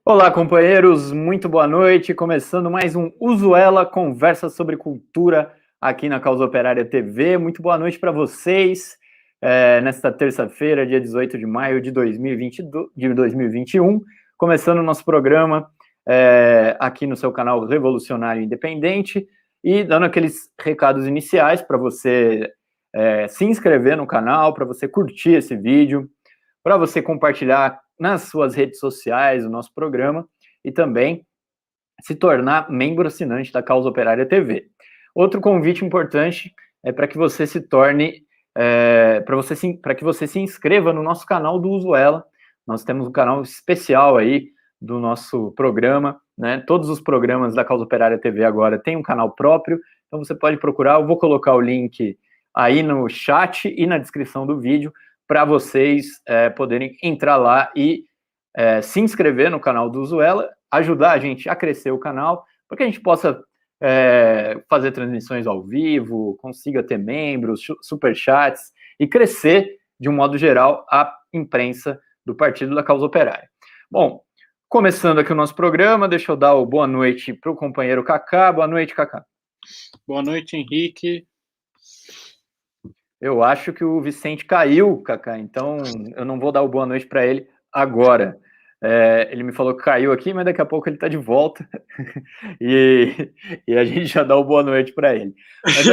Olá, companheiros, muito boa noite. Começando mais um Usuela Conversa sobre Cultura aqui na Causa Operária TV. Muito boa noite para vocês. Nesta terça-feira, dia 18 de maio de 2021, começando o nosso programa aqui no seu canal Revolucionário Independente e dando aqueles recados iniciais para você se inscrever no canal, para você curtir esse vídeo, para você compartilhar nas suas redes sociais o nosso programa e também se tornar membro assinante da Causa Operária TV. Outro convite importante é para que você se torne, para que você se inscreva no nosso canal do Usuela. Nós temos um canal especial aí do nosso programa, né? Todos os programas da Causa Operária TV agora têm um canal próprio, então você pode procurar. Eu vou colocar o link aí no chat e na descrição do vídeo para vocês poderem entrar lá e se inscrever no canal do Usuela, ajudar a gente a crescer o canal, para que a gente possa fazer transmissões ao vivo, consiga ter membros, superchats e crescer, de um modo geral, a imprensa do Partido da Causa Operária. Bom, começando aqui o nosso programa, deixa eu dar o boa noite para o companheiro Kaká. Boa noite, Kaká. Boa noite, Henrique. Eu acho que o Vicente caiu, Kaká, então eu não vou dar o boa noite para ele agora. Ele me falou que caiu aqui, mas daqui a pouco ele está de volta e a gente já dá o boa noite para ele. Mas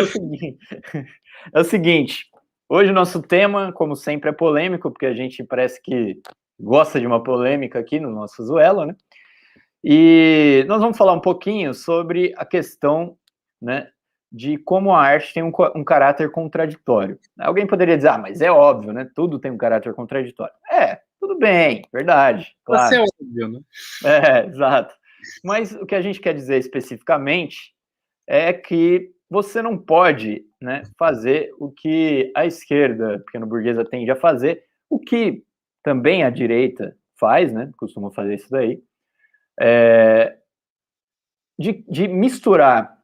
é o seguinte, hoje o nosso tema, como sempre, é polêmico, porque a gente parece que gosta de uma polêmica aqui no nosso Usuela, né? E nós vamos falar um pouquinho sobre a questão, né, de como a arte tem um caráter contraditório. Alguém poderia dizer, mas é óbvio, né? Tudo tem um caráter contraditório. Tudo bem, verdade, claro. Isso é óbvio, né? Exato. Mas o que a gente quer dizer especificamente é que você não pode, né, fazer o que a esquerda pequeno-burguesa tende a fazer, o que também a direita faz, né? Costuma fazer isso daí, de misturar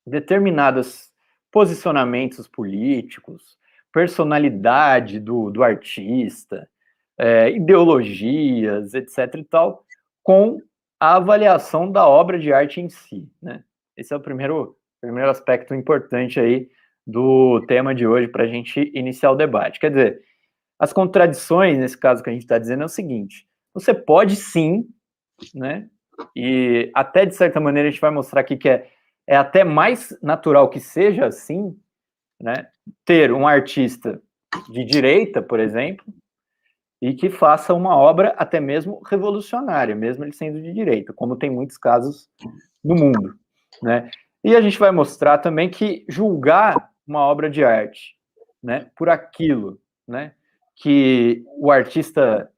determinados posicionamentos políticos, personalidade do artista, ideologias, etc. e tal, com a avaliação da obra de arte em si, né? Esse é o primeiro aspecto importante aí do tema de hoje para a gente iniciar o debate. Quer dizer, as contradições, nesse caso que a gente está dizendo, é o seguinte: você pode sim, né? E até de certa maneira a gente vai mostrar aqui que é até mais natural que seja assim, né, ter um artista de direita, por exemplo, e que faça uma obra até mesmo revolucionária, mesmo ele sendo de direita, como tem muitos casos no mundo, né? E a gente vai mostrar também que julgar uma obra de arte, né, por aquilo, né, que o artista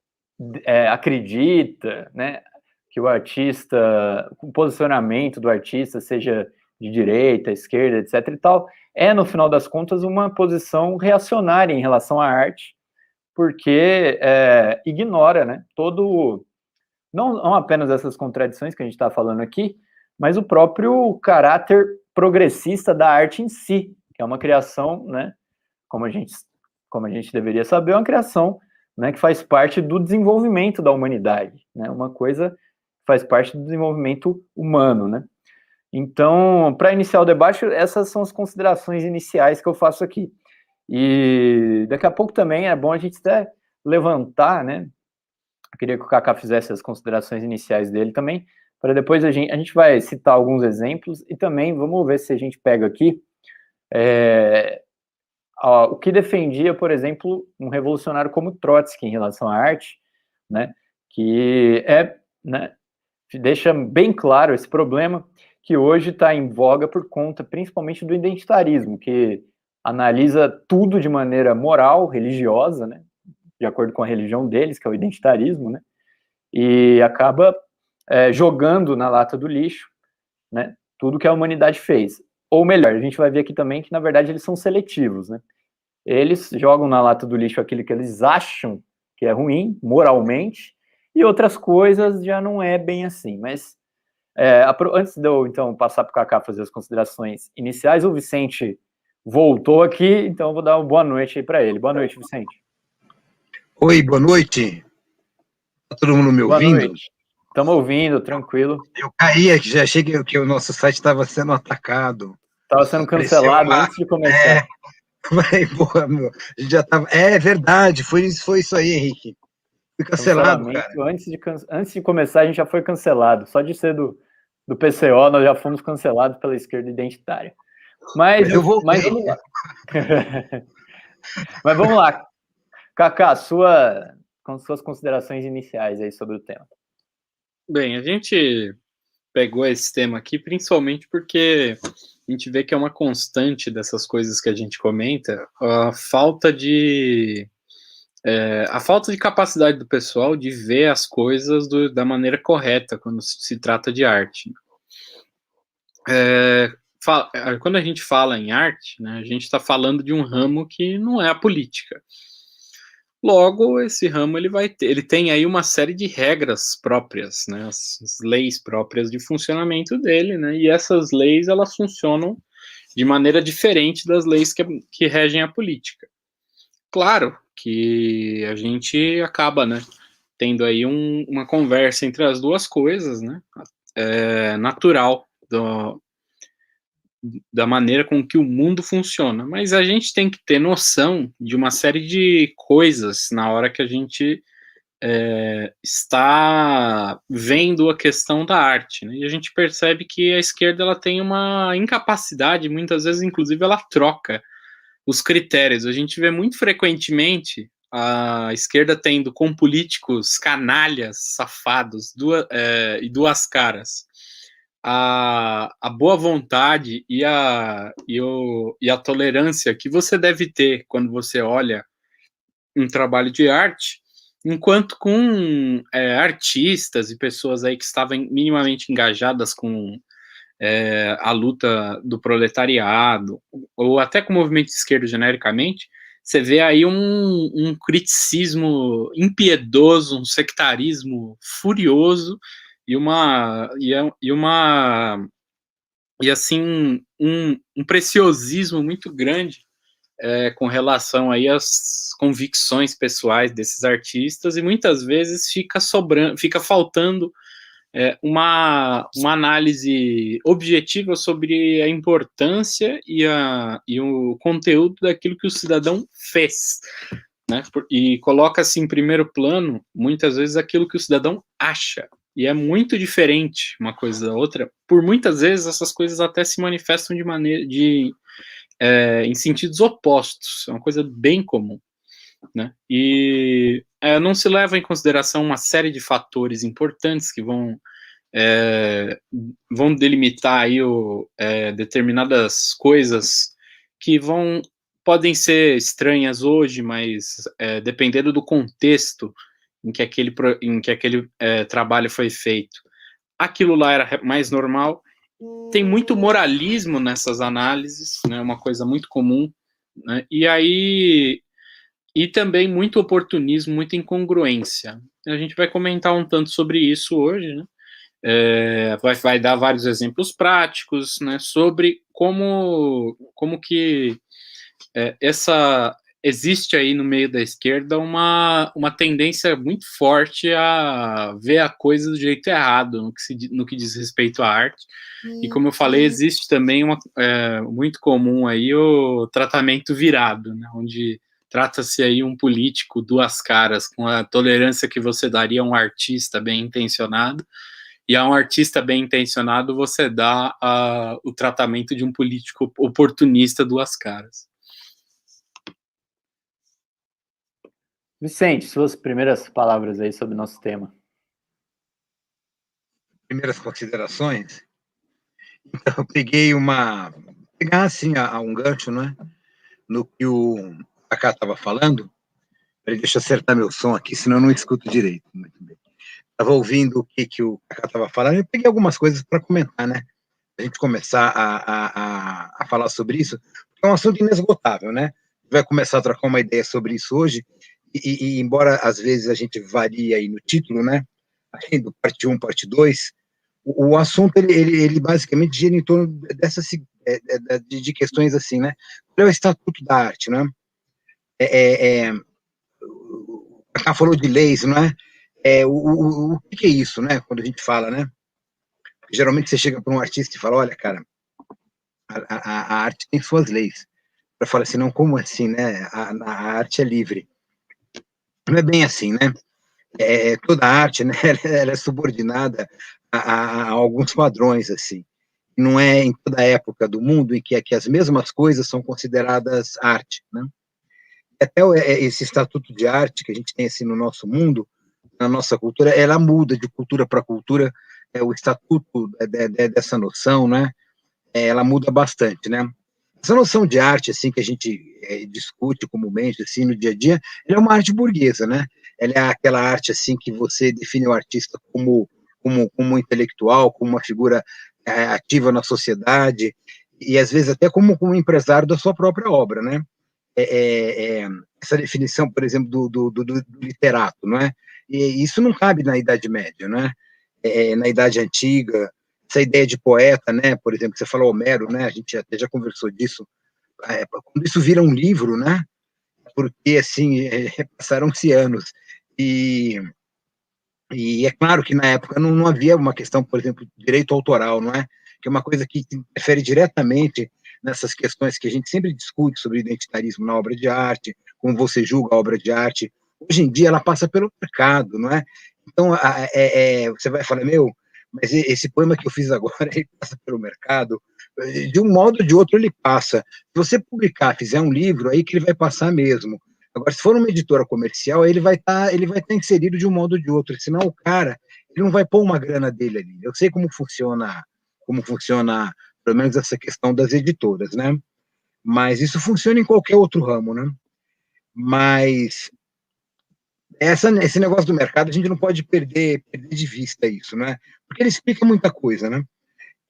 acredita, né, que o artista, o posicionamento do artista seja de direita, esquerda, etc. e tal, no final das contas, uma posição reacionária em relação à arte, porque ignora, né, não apenas essas contradições que a gente está falando aqui, mas o próprio caráter progressista da arte em si, que é uma criação, né, como a gente deveria saber, é uma criação, né, que faz parte do desenvolvimento da humanidade, né, uma coisa faz parte do desenvolvimento humano, né. Então, para iniciar o debate, essas são as considerações iniciais que eu faço aqui. E daqui a pouco também é bom a gente até levantar, né? Eu queria que o Kaká fizesse as considerações iniciais dele também, para depois a gente vai citar alguns exemplos e também vamos ver se a gente pega aqui o que defendia, por exemplo, um revolucionário como Trotsky em relação à arte, né? Que né, deixa bem claro esse problema que hoje está em voga por conta, principalmente, do identitarismo, que analisa tudo de maneira moral, religiosa, né, de acordo com a religião deles, que é o identitarismo, né, e acaba jogando na lata do lixo, né, tudo que a humanidade fez. Ou melhor, a gente vai ver aqui também que, na verdade, eles são seletivos, né, eles jogam na lata do lixo aquilo que eles acham que é ruim, moralmente, e outras coisas já não é bem assim, mas antes de eu, então, passar para o Kaká fazer as considerações iniciais, o Vicente voltou aqui, então eu vou dar uma boa noite aí para ele. Boa noite, Vicente. Oi, boa noite. Está todo mundo me ouvindo? Boa noite. Estamos ouvindo, tranquilo. Eu caí aqui, já achei que o nosso site estava sendo atacado. Estava sendo cancelado antes de começar. Porra, meu, a gente já tava. É verdade, foi isso aí, Henrique. Fui cancelado, cara. Antes de começar, a gente já foi cancelado. Só de ser do PCO, nós já fomos cancelados pela esquerda identitária. Mas vamos lá. Mas vamos lá. Kaká, com suas considerações iniciais aí sobre o tema. Bem, a gente pegou esse tema aqui principalmente porque a gente vê que é uma constante dessas coisas que a gente comenta, a falta de capacidade do pessoal de ver as coisas da maneira correta quando se trata de arte. Quando a gente fala em arte, né, a gente está falando de um ramo que não é a política. Logo, esse ramo ele tem aí uma série de regras próprias, né, as leis próprias de funcionamento dele, né, e essas leis elas funcionam de maneira diferente das leis que regem a política. Claro que a gente acaba, né, tendo aí uma conversa entre as duas coisas, né, natural da maneira com que o mundo funciona, mas a gente tem que ter noção de uma série de coisas na hora que a gente está vendo a questão da arte, né? E a gente percebe que a esquerda ela tem uma incapacidade, muitas vezes, inclusive, ela troca os critérios. A gente vê muito frequentemente a esquerda tendo com políticos canalhas, safados, e duas caras. A boa vontade e a tolerância que você deve ter quando você olha um trabalho de arte, enquanto com artistas e pessoas aí que estavam minimamente engajadas com a luta do proletariado, ou até com o movimento de esquerda genericamente, você vê aí um criticismo impiedoso, um sectarismo furioso, um preciosismo muito grande com relação aí às convicções pessoais desses artistas, e muitas vezes fica faltando uma análise objetiva sobre a importância e o conteúdo daquilo que o cidadão fez, né? E coloca-se em primeiro plano, muitas vezes, aquilo que o cidadão acha. E é muito diferente uma coisa da outra. Por muitas vezes, essas coisas até se manifestam em sentidos opostos. É uma coisa bem comum, né? E não se leva em consideração uma série de fatores importantes que vão delimitar aí determinadas coisas que podem ser estranhas hoje, mas dependendo do contexto em que aquele trabalho foi feito, aquilo lá era mais normal. Tem muito moralismo nessas análises, né, uma coisa muito comum, né, e também muito oportunismo, muita incongruência. A gente vai comentar um tanto sobre isso hoje, né? Vai dar vários exemplos práticos, né, sobre como que existe aí no meio da esquerda uma tendência muito forte a ver a coisa do jeito errado no que diz respeito à arte. E como eu falei, existe também muito comum aí o tratamento virado, né, onde trata-se aí um político duas caras, com a tolerância que você daria a um artista bem intencionado, e a um artista bem intencionado você dá o tratamento de um político oportunista duas caras. Vicente, suas primeiras palavras aí sobre o nosso tema. Primeiras considerações? Então, eu peguei assim, um gancho, né, no que o Kaká estava falando. Deixa eu acertar meu som aqui, senão eu não escuto direito. Muito bem. Estava ouvindo o que o Kaká estava falando, eu peguei algumas coisas para comentar, né? A gente começar a falar sobre isso, porque é um assunto inesgotável, né? Vai começar a trocar uma ideia sobre isso hoje, e embora às vezes a gente varie aí no título, né? Aí do parte 1, parte 2, o assunto ele basicamente gira em torno de questões assim, né? Qual é o estatuto da arte, né? O Kaká falou de leis, não é? O que é isso, né? Quando a gente fala, né? Geralmente você chega para um artista e fala, olha, cara, a arte tem suas leis. Eu falo assim, não, como assim, né? A arte é livre. Não é bem assim, né? Toda arte, né? Ela é subordinada a alguns padrões, assim. Não é em toda época do mundo em que as mesmas coisas são consideradas arte, né? Até esse estatuto de arte que a gente tem assim no nosso mundo, na nossa cultura, ela muda de cultura para cultura, o estatuto dessa noção, né? Ela muda bastante, né? Essa noção de arte, assim, que a gente discute comumente, assim, no dia a dia, ela é uma arte burguesa, né? Ela é aquela arte, assim, que você define o artista como um intelectual, como uma figura ativa na sociedade, e às vezes até como um empresário da sua própria obra, né? Essa definição, por exemplo, do literato, não é? E isso não cabe na Idade Média, não é? Na Idade Antiga, essa ideia de poeta, né? Por exemplo, você falou Homero, né? A gente até já conversou disso. Quando isso vira um livro, né? Porque assim passaram-se anos e é claro que na época não havia uma questão, por exemplo, de direito autoral, não é? Que é uma coisa que interfere diretamente nessas questões que a gente sempre discute sobre identitarismo na obra de arte, como você julga a obra de arte. Hoje em dia ela passa pelo mercado, não é? Então você vai falar, meu, mas esse poema que eu fiz agora, ele passa pelo mercado, de um modo ou de outro ele passa. Se você publicar, fizer um livro, aí que ele vai passar mesmo. Agora, se for uma editora comercial, ele vai estar inserido de um modo ou de outro, senão o cara ele não vai pôr uma grana dele ali. Eu sei como funciona pelo menos essa questão das editoras, né? Mas isso funciona em qualquer outro ramo, né? Mas esse negócio do mercado a gente não pode perder de vista isso, né? Porque ele explica muita coisa, né?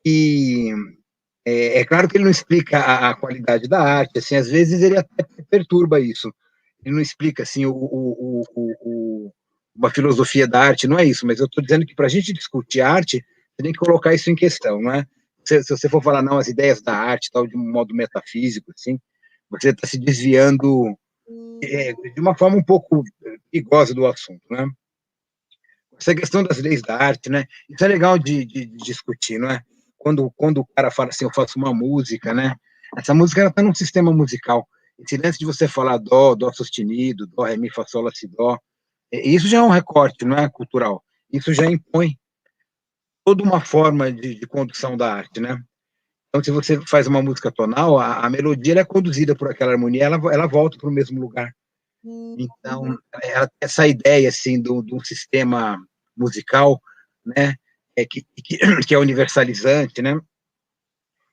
E claro que ele não explica a qualidade da arte, assim, às vezes ele até perturba isso. Ele não explica assim uma filosofia da arte, não é isso, mas eu estou dizendo que para a gente discutir arte, você tem que colocar isso em questão, não é? Se você for falar, não, as ideias da arte, tal, de um modo metafísico, assim, você está se desviando de uma forma um pouco perigosa do assunto, né? Essa questão das leis da arte, né? Isso é legal de discutir, não é? Quando o cara fala assim, eu faço uma música, né? Essa música está num sistema musical. Esse lance de você falar dó sustenido, dó, ré, mi, fá, sol, lá, si, dó, isso já é um recorte, não é cultural. Isso já impõe toda uma forma de condução da arte, né? Então, se você faz uma música tonal, a melodia ela é conduzida por aquela harmonia, ela volta para o mesmo lugar. Então, essa ideia assim do sistema musical, né, que é universalizante, né?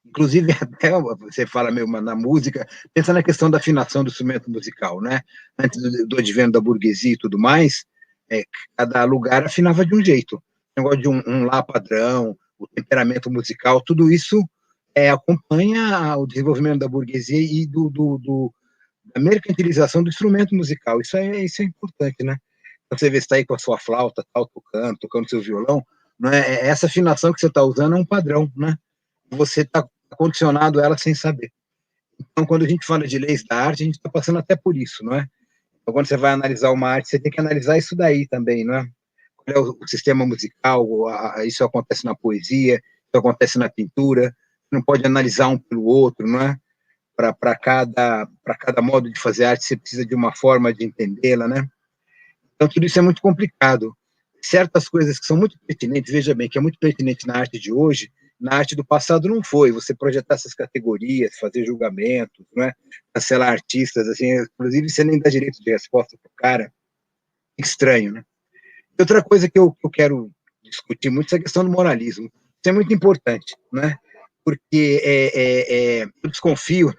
Inclusive, até você fala mesmo na música, pensa na questão da afinação do instrumento musical, né? Antes do advento da burguesia e tudo mais, cada lugar afinava de um jeito. O negócio de um lá padrão, o temperamento musical, tudo isso acompanha o desenvolvimento da burguesia e da mercantilização do instrumento musical. Isso é importante, né? Então, você vê, você está aí com a sua flauta, tal, tocando seu violão, não é? Essa afinação que você está usando é um padrão, né? Você está condicionado a ela sem saber. Então, quando a gente fala de leis da arte, a gente está passando até por isso, não é? Então, quando você vai analisar uma arte, você tem que analisar isso daí também, não é? Qual é o sistema musical, isso acontece na poesia, isso acontece na pintura, não pode analisar um pelo outro, não é? Para cada modo de fazer arte, você precisa de uma forma de entendê-la, né? Então, tudo isso é muito complicado. Certas coisas que são muito pertinentes, veja bem, que é muito pertinente na arte de hoje, na arte do passado não foi. Você projetar essas categorias, fazer julgamentos, não é? Cancelar artistas, assim, inclusive você nem dá direito de resposta para o cara. Estranho, né? E outra coisa que eu quero discutir muito é a questão do moralismo. Isso é muito importante, né? Porque eu desconfio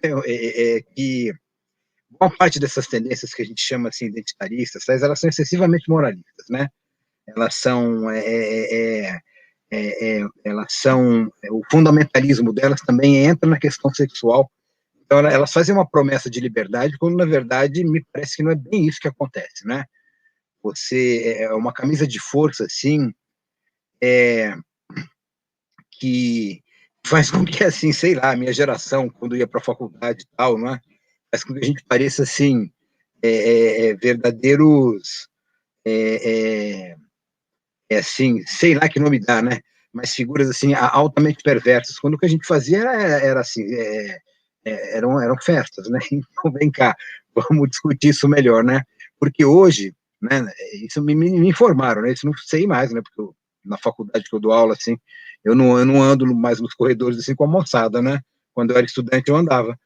que boa parte dessas tendências que a gente chama assim identitaristas, elas são excessivamente moralistas, né? Elas são o fundamentalismo delas também entra na questão sexual. Então elas fazem uma promessa de liberdade quando na verdade me parece que não é bem isso que acontece, né? Você é uma camisa de força assim que faz com que assim, sei lá, a minha geração quando ia para a faculdade e tal, não é? Faz com que a gente pareça assim verdadeiros assim, sei lá que nome dá, né? Mas figuras assim altamente perversas, quando o que a gente fazia era assim, eram festas, né? Então vem cá, vamos discutir isso melhor, né? Porque hoje, né? Isso me informaram, né? Isso não sei mais, né? Porque na faculdade que eu dou aula, assim, eu não ando mais nos corredores assim com a moçada, né? Quando eu era estudante eu andava,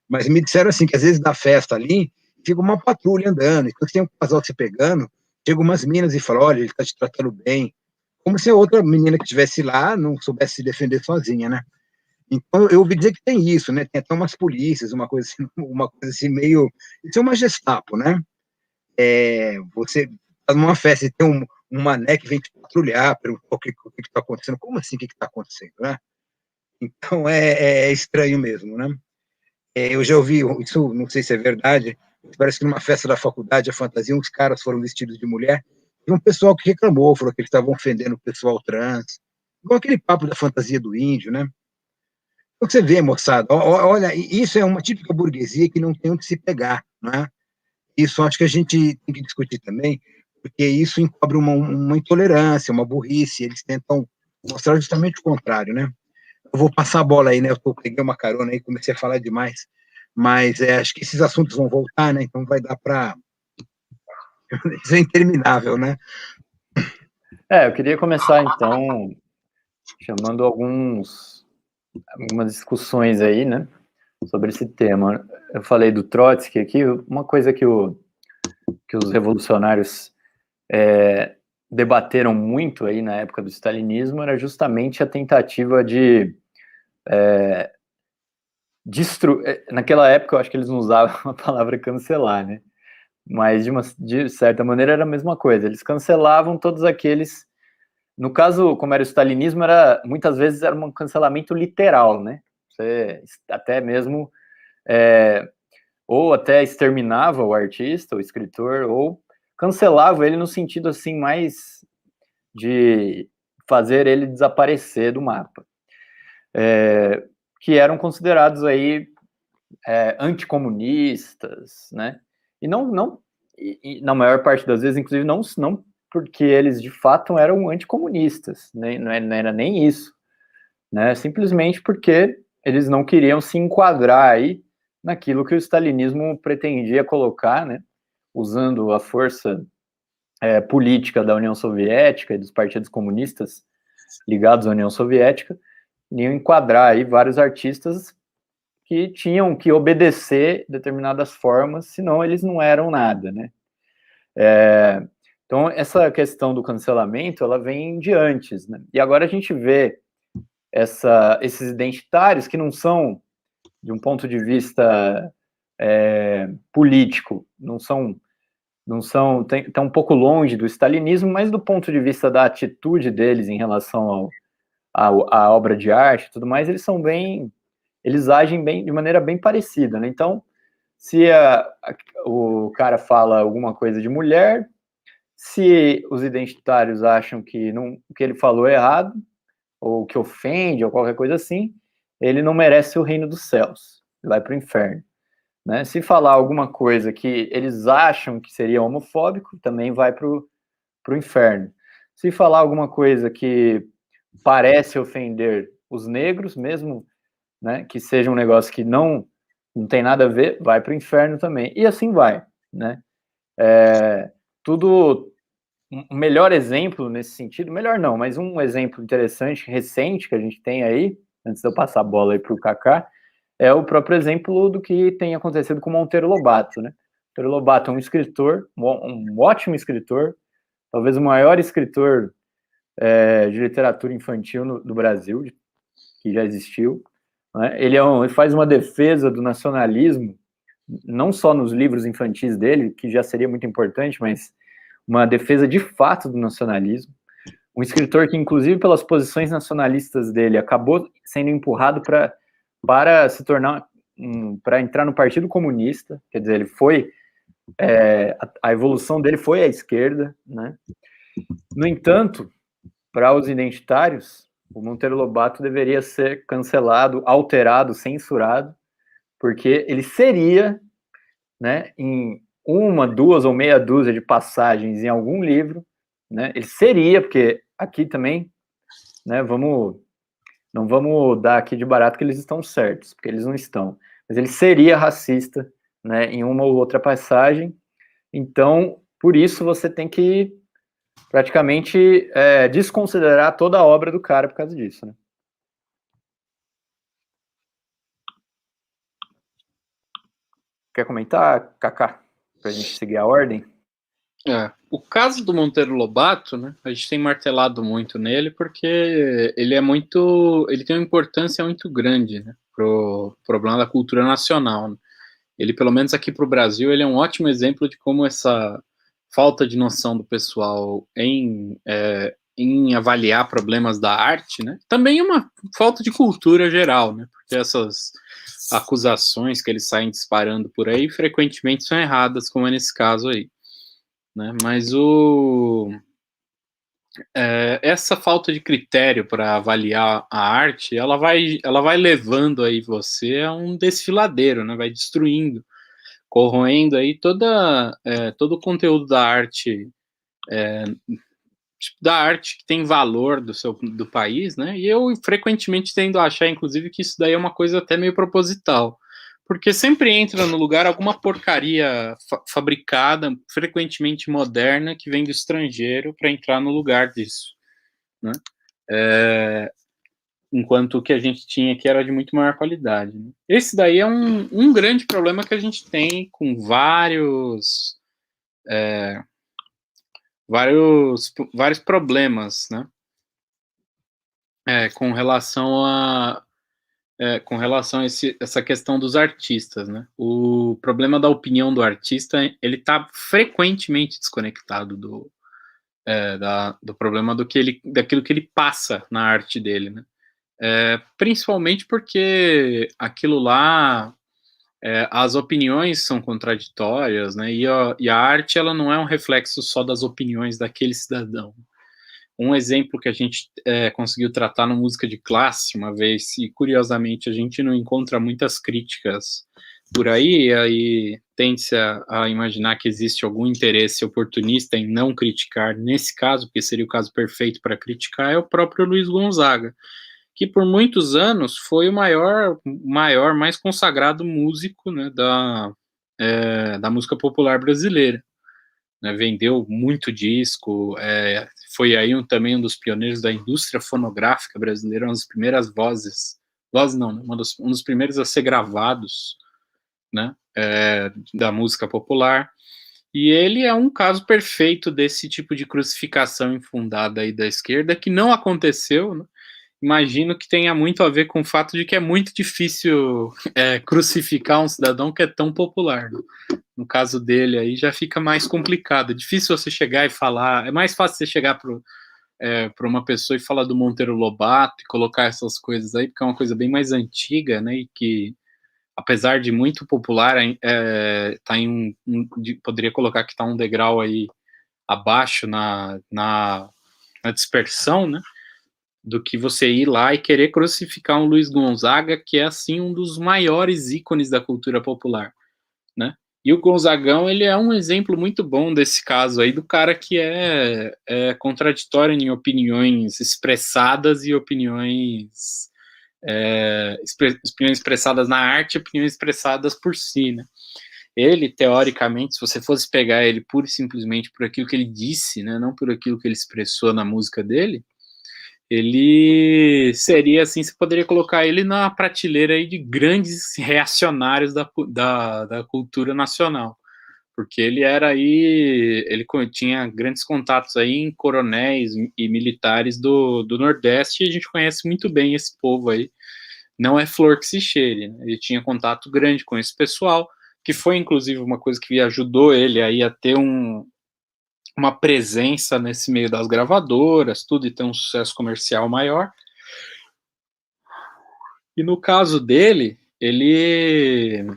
mas me disseram assim que às vezes da festa ali fica uma patrulha andando, e quando tem um casal se pegando, chegam umas minas e falam, olha, ele está te tratando bem, como se a outra menina que estivesse lá não soubesse se defender sozinha, né? Então, eu ouvi dizer que tem isso, né? Tem até umas polícias, uma coisa assim meio... Isso é uma Gestapo, né? Você tá numa festa e tem um mané que vem te patrulhar, perguntar o que está acontecendo. Como assim, o que está acontecendo, né? Então, é estranho mesmo, né? Eu já ouvi, isso não sei se é verdade, parece que numa festa da faculdade, a fantasia, uns caras foram vestidos de mulher, e um pessoal que reclamou, falou que eles estavam ofendendo o pessoal trans, igual aquele papo da fantasia do índio, né? Então você vê, moçada, olha, isso é uma típica burguesia que não tem onde se pegar, né? Isso acho que a gente tem que discutir também, porque isso encobre uma intolerância, uma burrice, eles tentam mostrar justamente o contrário, né? Eu vou passar a bola aí, né? Eu peguei uma carona aí, comecei a falar demais, mas acho que esses assuntos vão voltar, né? Então vai dar para... Isso é interminável, né? Eu queria começar, então, chamando algumas discussões aí, né, sobre esse tema. Eu falei do Trotsky aqui, uma coisa que os revolucionários debateram muito aí na época do stalinismo era justamente a tentativa de destruir. Naquela época, eu acho que eles não usavam a palavra cancelar, né? Mas de certa maneira era a mesma coisa. Eles cancelavam todos aqueles. No caso, como era o stalinismo, muitas vezes era um cancelamento literal, né? Você até mesmo ou até exterminava o artista, o escritor, ou cancelava ele no sentido assim mais de fazer ele desaparecer do mapa, que eram considerados aí anticomunistas, né? E na maior parte das vezes, inclusive, não porque eles de fato eram anticomunistas, né? Não era nem isso, né? Simplesmente porque eles não queriam se enquadrar aí naquilo que o stalinismo pretendia colocar, né? Usando a força política da União Soviética e dos partidos comunistas ligados à União Soviética, iam enquadrar aí vários artistas que tinham que obedecer determinadas formas, senão eles não eram nada, né? Então, essa questão do cancelamento, ela vem de antes, né? E agora a gente vê esses identitários que não são, de um ponto de vista político, não são estão um pouco longe do stalinismo, mas do ponto de vista da atitude deles em relação à obra de arte e tudo mais, eles agem de maneira bem parecida, né? Então, se o cara fala alguma coisa de mulher, se os identitários acham que ele falou é errado, ou que ofende, ou qualquer coisa assim, ele não merece o reino dos céus, ele vai para o inferno. Né? Se falar alguma coisa que eles acham que seria homofóbico, também vai para o inferno. Se falar alguma coisa que parece ofender os negros, mesmo, né, que seja um negócio que não tem nada a ver, vai para o inferno também. E assim vai. Né? Um melhor exemplo nesse sentido, melhor não, mas um exemplo interessante, recente, que a gente tem aí, antes de eu passar a bola aí para o Kaká, é o próprio exemplo do que tem acontecido com Monteiro Lobato, né? Monteiro Lobato é um escritor, um ótimo escritor, talvez o maior escritor de literatura infantil do Brasil, que já existiu. Né? Ele faz uma defesa do nacionalismo, não só nos livros infantis dele, que já seria muito importante, mas uma defesa de fato do nacionalismo. Um escritor que, inclusive, pelas posições nacionalistas dele, acabou sendo empurrado para se tornar para entrar no Partido Comunista, quer dizer, ele foi a evolução dele foi à esquerda, né? No entanto, para os identitários, o Monteiro Lobato deveria ser cancelado, alterado, censurado, porque ele seria, né, em uma, duas ou meia dúzia de passagens em algum livro, né? Ele seria, porque aqui também, né, não vamos dar aqui de barato que eles estão certos, porque eles não estão, mas ele seria racista, né, em uma ou outra passagem. Então, por isso você tem que praticamente desconsiderar toda a obra do cara por causa disso, né? Quer comentar, Kaká, para a gente seguir a ordem? O caso do Monteiro Lobato, né, a gente tem martelado muito nele porque ele tem uma importância muito grande, né, pro problema da cultura nacional, né? Ele, pelo menos aqui para o Brasil, ele é um ótimo exemplo de como essa falta de noção do pessoal em avaliar problemas da arte, né, também é uma falta de cultura geral, né, porque essas acusações que eles saem disparando por aí frequentemente são erradas, como é nesse caso aí, né, mas essa falta de critério para avaliar a arte, ela vai levando aí você a um desfiladeiro, né, vai destruindo, corroendo aí todo o conteúdo da arte, que tem valor do país, né? E eu frequentemente tendo a achar, inclusive, que isso daí é uma coisa até meio proposital, porque sempre entra no lugar alguma porcaria fabricada, frequentemente moderna, que vem do estrangeiro para entrar no lugar disso, né? Enquanto o que a gente tinha aqui era de muito maior qualidade, né? Esse daí é um grande problema que a gente tem com vários problemas, né? Com relação a essa questão dos artistas, né? O problema da opinião do artista, ele está frequentemente desconectado do problema daquilo que ele passa na arte dele, né? Principalmente porque aquilo lá, as opiniões são contraditórias, né? E a arte, ela não é um reflexo só das opiniões daquele cidadão. Um exemplo que a gente conseguiu tratar no Música de Classe uma vez, e curiosamente a gente não encontra muitas críticas por aí, e aí tende-se a imaginar que existe algum interesse oportunista em não criticar, nesse caso, porque seria o caso perfeito para criticar, é o próprio Luiz Gonzaga, que por muitos anos foi o maior, mais consagrado músico, né, da música popular brasileira, né? Vendeu muito disco, foi aí também um dos pioneiros da indústria fonográfica brasileira, uma das primeiras vozes não, né, um dos primeiros a ser gravados, né, da música popular. E ele é um caso perfeito desse tipo de crucificação infundada aí da esquerda, que não aconteceu, né? Imagino que tenha muito a ver com o fato de que é muito difícil crucificar um cidadão que é tão popular, né? No caso dele aí já fica mais complicado. É difícil você chegar e falar. É mais fácil você chegar para uma pessoa e falar do Monteiro Lobato e colocar essas coisas aí, porque é uma coisa bem mais antiga, né? E que, apesar de muito popular, tá poderia colocar que está um degrau aí abaixo na dispersão, né? Do que você ir lá e querer crucificar um Luiz Gonzaga, que é, assim, um dos maiores ícones da cultura popular, né? E o Gonzagão, ele é um exemplo muito bom desse caso aí, do cara que é contraditório em opiniões expressadas e opiniões expressadas na arte, opiniões expressadas por si, né? Ele, teoricamente, se você fosse pegar ele pura e simplesmente por aquilo que ele disse, né, não por aquilo que ele expressou na música dele, ele seria, assim, você poderia colocar ele na prateleira aí de grandes reacionários da cultura nacional, porque ele tinha grandes contatos aí em coronéis e militares do Nordeste, e a gente conhece muito bem esse povo aí, não é flor que se cheire, né? Ele tinha contato grande com esse pessoal, que foi, inclusive, uma coisa que ajudou ele aí a ter uma presença nesse meio das gravadoras, tudo, e ter um sucesso comercial maior. E no caso dele, ele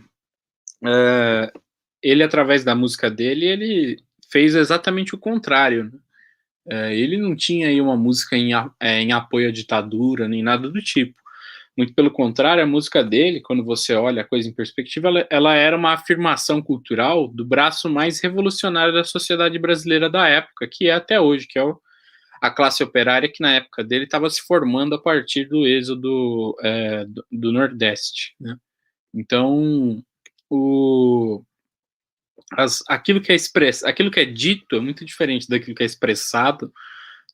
através da música dele, ele fez exatamente o contrário, né? Ele não tinha aí uma música em apoio à ditadura, nem nada do tipo, Muito pelo contrário, a música dele, quando você olha a coisa em perspectiva, ela era uma afirmação cultural do braço mais revolucionário da sociedade brasileira da época, que é até hoje, que é a classe operária, que na época dele estava se formando a partir do êxodo do Nordeste, né? Então, aquilo que é dito é muito diferente daquilo que é expressado,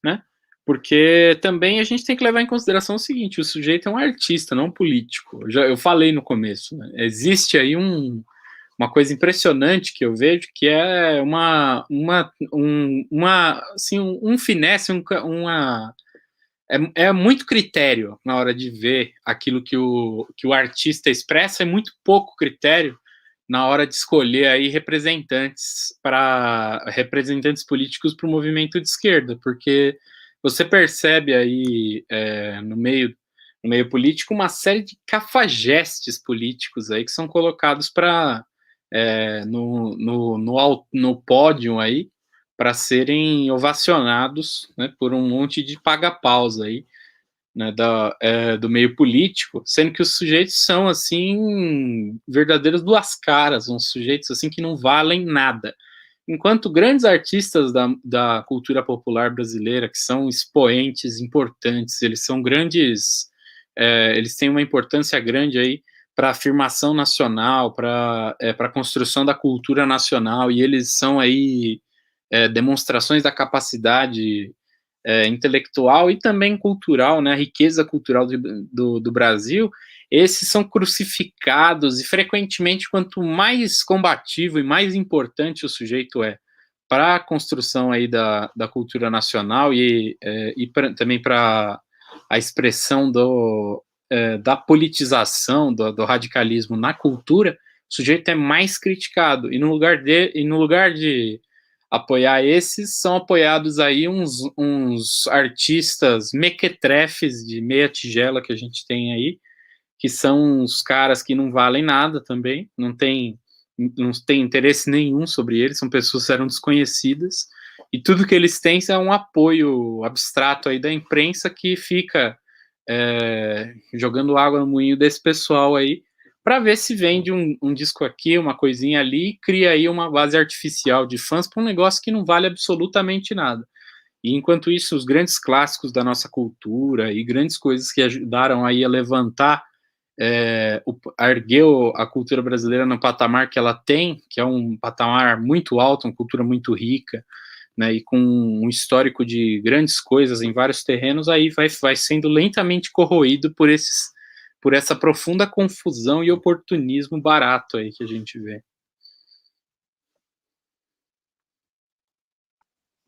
né? Porque também a gente tem que levar em consideração o seguinte: o sujeito é um artista, não um político. Eu falei no começo, né? Existe aí uma coisa impressionante que eu vejo, que é assim, um finesse, é muito critério na hora de ver aquilo que o artista expressa, é muito pouco critério na hora de escolher aí representantes políticos para o movimento de esquerda, porque você percebe aí no meio político uma série de cafajestes políticos aí que são colocados no pódio aí para serem ovacionados, né, por um monte de paga-paus aí, né, do meio político, sendo que os sujeitos são, assim, verdadeiros duas caras, uns sujeitos, assim, que não valem nada. Enquanto grandes artistas da cultura popular brasileira, que são expoentes importantes, eles são grandes, eles têm uma importância grande aí para a afirmação nacional, para a construção da cultura nacional, e eles são aí demonstrações da capacidade intelectual e também cultural, né, a riqueza cultural do Brasil. Esses são crucificados, e frequentemente, quanto mais combativo e mais importante o sujeito é para a construção aí da cultura nacional e também para a expressão da politização, do radicalismo na cultura, o sujeito é mais criticado, e no lugar de apoiar esses, são apoiados aí uns artistas mequetrefes de meia tigela que a gente tem aí, que são os caras que não valem nada também, não tem interesse nenhum sobre eles, são pessoas que eram desconhecidas, e tudo que eles têm é um apoio abstrato aí da imprensa que fica jogando água no moinho desse pessoal aí, para ver se vende um disco aqui, uma coisinha ali, e cria aí uma base artificial de fãs para um negócio que não vale absolutamente nada. E enquanto isso, os grandes clássicos da nossa cultura e grandes coisas que ajudaram aí a levantar, a erguer a cultura brasileira no patamar que ela tem, que é um patamar muito alto, uma cultura muito rica, né, e com um histórico de grandes coisas em vários terrenos, aí vai sendo lentamente corroído por essa profunda confusão e oportunismo barato aí que a gente vê.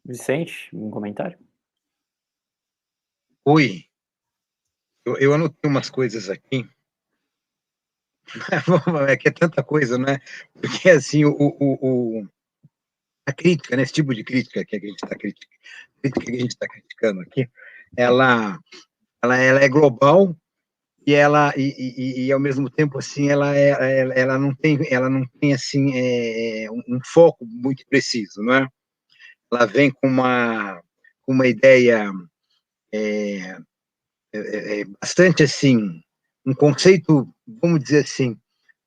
Vicente, um comentário? Oi, eu anotei umas coisas aqui. É que é tanta coisa, não é? Porque, assim, a crítica, né, esse tipo de crítica que a gente está criticando aqui, ela é global, e ao mesmo tempo, assim, ela não tem assim um foco muito preciso, não é? Ela vem com uma ideia bastante, assim, um conceito, vamos dizer assim,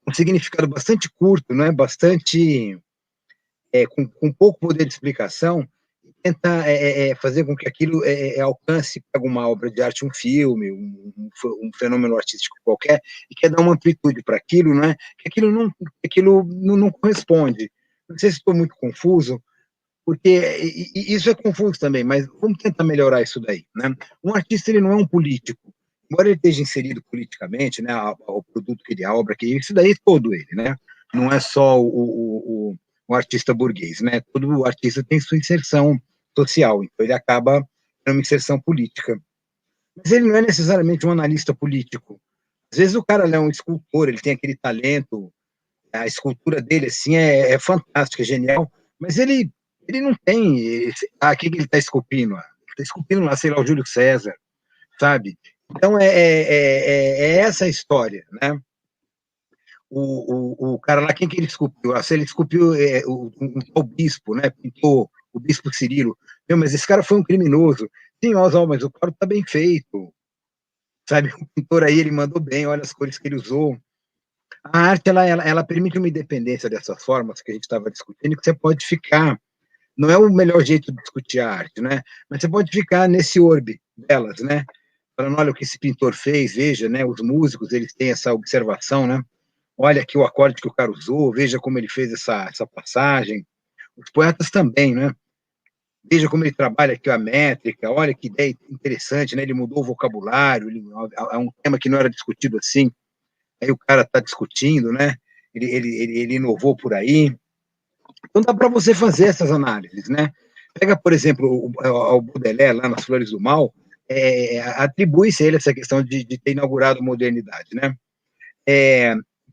um significado bastante curto, não é? Bastante com pouco poder de explicação, tenta fazer com que aquilo alcance alguma obra de arte, um filme, um fenômeno artístico qualquer, e quer dar uma amplitude para aquilo, né? Que aquilo não corresponde. Não sei se estou muito confuso, porque isso é confuso também, mas vamos tentar melhorar isso daí, né? Um artista, ele não é um político, embora ele esteja inserido politicamente, né, ao produto que ele, a obra que ele, isso daí é todo ele, né? Não é só o artista burguês, né? Todo artista tem sua inserção social, então ele acaba tendo uma inserção política. Mas ele não é necessariamente um analista político. Às vezes o cara é um escultor, ele tem aquele talento, a escultura dele, assim, é fantástica, é genial, mas ele não tem... o que ele está esculpindo? Ele está esculpindo lá, sei lá, o Júlio César, sabe? Então, é essa a história, né? O cara lá, quem que ele esculpiu? Ele esculpiu o bispo, né? Pintou o bispo Cirilo. Meu, mas esse cara foi um criminoso. Sim, mas o quadro está bem feito. sabe? O pintor aí, ele mandou bem, olha as cores que ele usou. A arte, ela permite uma independência dessas formas que a gente estava discutindo, que você pode ficar, não é o melhor jeito de discutir a arte, né? Mas você pode ficar nesse orbe delas, né? Falando, olha o que esse pintor fez, veja, né? Os músicos, eles têm essa observação, né? Olha aqui o acorde que o cara usou, veja como ele fez essa passagem. Os poetas também, né? Veja como ele trabalha aqui a métrica, olha que ideia interessante, né? Ele mudou o vocabulário, é um tema que não era discutido assim, aí o cara está discutindo, né? Ele inovou por aí. Então dá para você fazer essas análises, né? Pega, por exemplo, o Baudelaire, lá nas Flores do Mal, atribui-se a ele essa questão de ter inaugurado a modernidade, né?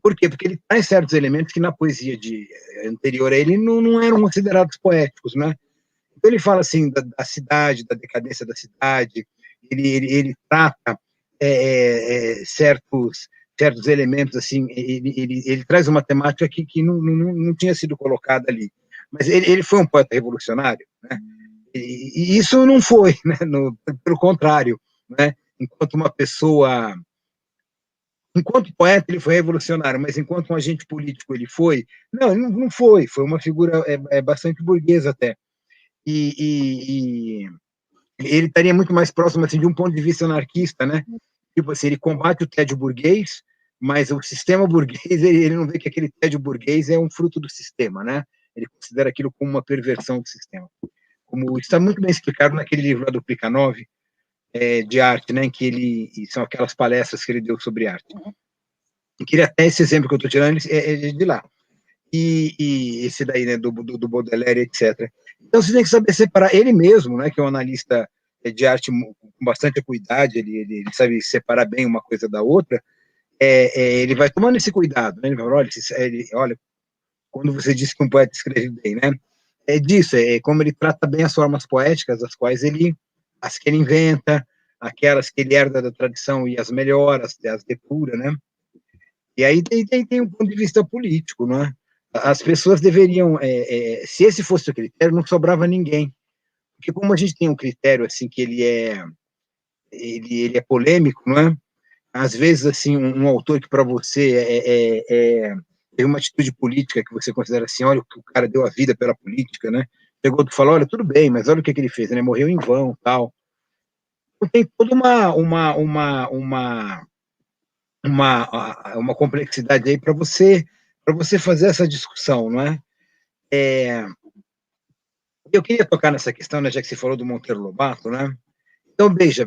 Por quê? Porque ele traz certos elementos que na poesia anterior a ele não eram considerados poéticos, né? Então ele fala assim da cidade, da decadência da cidade, ele trata certos elementos, assim, ele traz uma temática que não tinha sido colocada ali. Mas ele foi um poeta revolucionário, né? E isso não foi, né? Pelo contrário, né? Enquanto poeta ele foi revolucionário, mas enquanto um agente político ele foi, não foi uma figura bastante burguesa até. E ele estaria muito mais próximo assim, de um ponto de vista anarquista, né? Tipo assim, ele combate o tédio burguês, mas o sistema burguês, ele não vê que aquele tédio burguês é um fruto do sistema, né? Ele considera aquilo como uma perversão do sistema. Como está muito bem explicado naquele livro lá do Plekhanov, de arte, né? Em que são aquelas palestras que ele deu sobre arte. Eu queria até esse exemplo que eu estou tirando é de lá. E esse daí, né, do Baudelaire, etc. Então você tem que saber separar ele mesmo, né, que é um analista de arte com bastante acuidade, ele sabe separar bem uma coisa da outra, ele vai tomando esse cuidado, né, ele vai falar, olha, quando você disse que um poeta escreve bem, né, é disso, é como ele trata bem as formas poéticas, as que ele inventa, aquelas que ele herda da tradição e as melhora, as depura, né, e aí tem um ponto de vista político, não é? As pessoas deveriam, se esse fosse o critério, não sobrava ninguém, porque como a gente tem um critério assim que ele é polêmico, não é? Às vezes assim um autor que para você tem uma atitude política que você considera assim, olha o que o cara deu a vida pela política, né? Chegou e falou, olha, tudo bem, mas olha o que ele fez, né? Morreu em vão, tal. Então, tem toda uma complexidade aí para você fazer essa discussão, não é? Eu queria tocar nessa questão, né, já que você falou do Monteiro Lobato, né? Então, veja,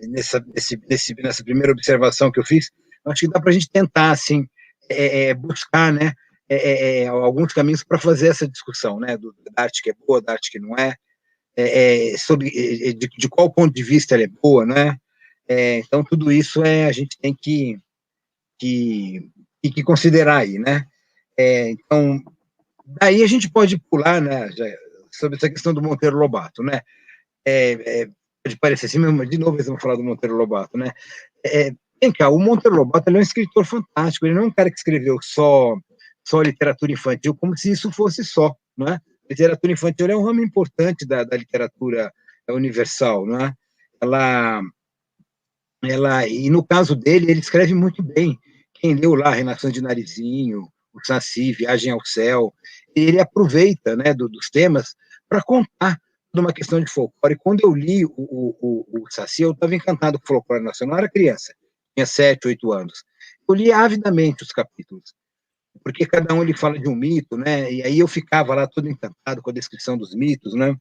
nessa primeira observação que eu fiz, acho que dá para a gente tentar, assim, buscar, né, alguns caminhos para fazer essa discussão, né, da arte que é boa, da arte que não é, sobre de qual ponto de vista ela é boa, né? Então, tudo isso a gente tem que considerar aí, né? Então, daí a gente pode pular, né, sobre essa questão do Monteiro Lobato, né? Pode parecer assim, mas de novo eles vão falar do Monteiro Lobato, né? Vem cá, o Monteiro Lobato ele é um escritor fantástico, ele não é um cara que escreveu só literatura infantil, como se isso fosse só, não é? A literatura infantil é um ramo importante da literatura universal, não é? E no caso dele, ele escreve muito bem. Quem leu lá Renação de Narizinho, o Saci, Viagem ao Céu, ele aproveita, né, dos temas para contar de uma questão de folclore. Quando eu li o Saci, eu estava encantado com o folclore nacional, eu era criança, tinha 7, 8 anos. Eu li avidamente os capítulos, porque cada um ele fala de um mito, né? E aí eu ficava lá todo encantado com a descrição dos mitos, né?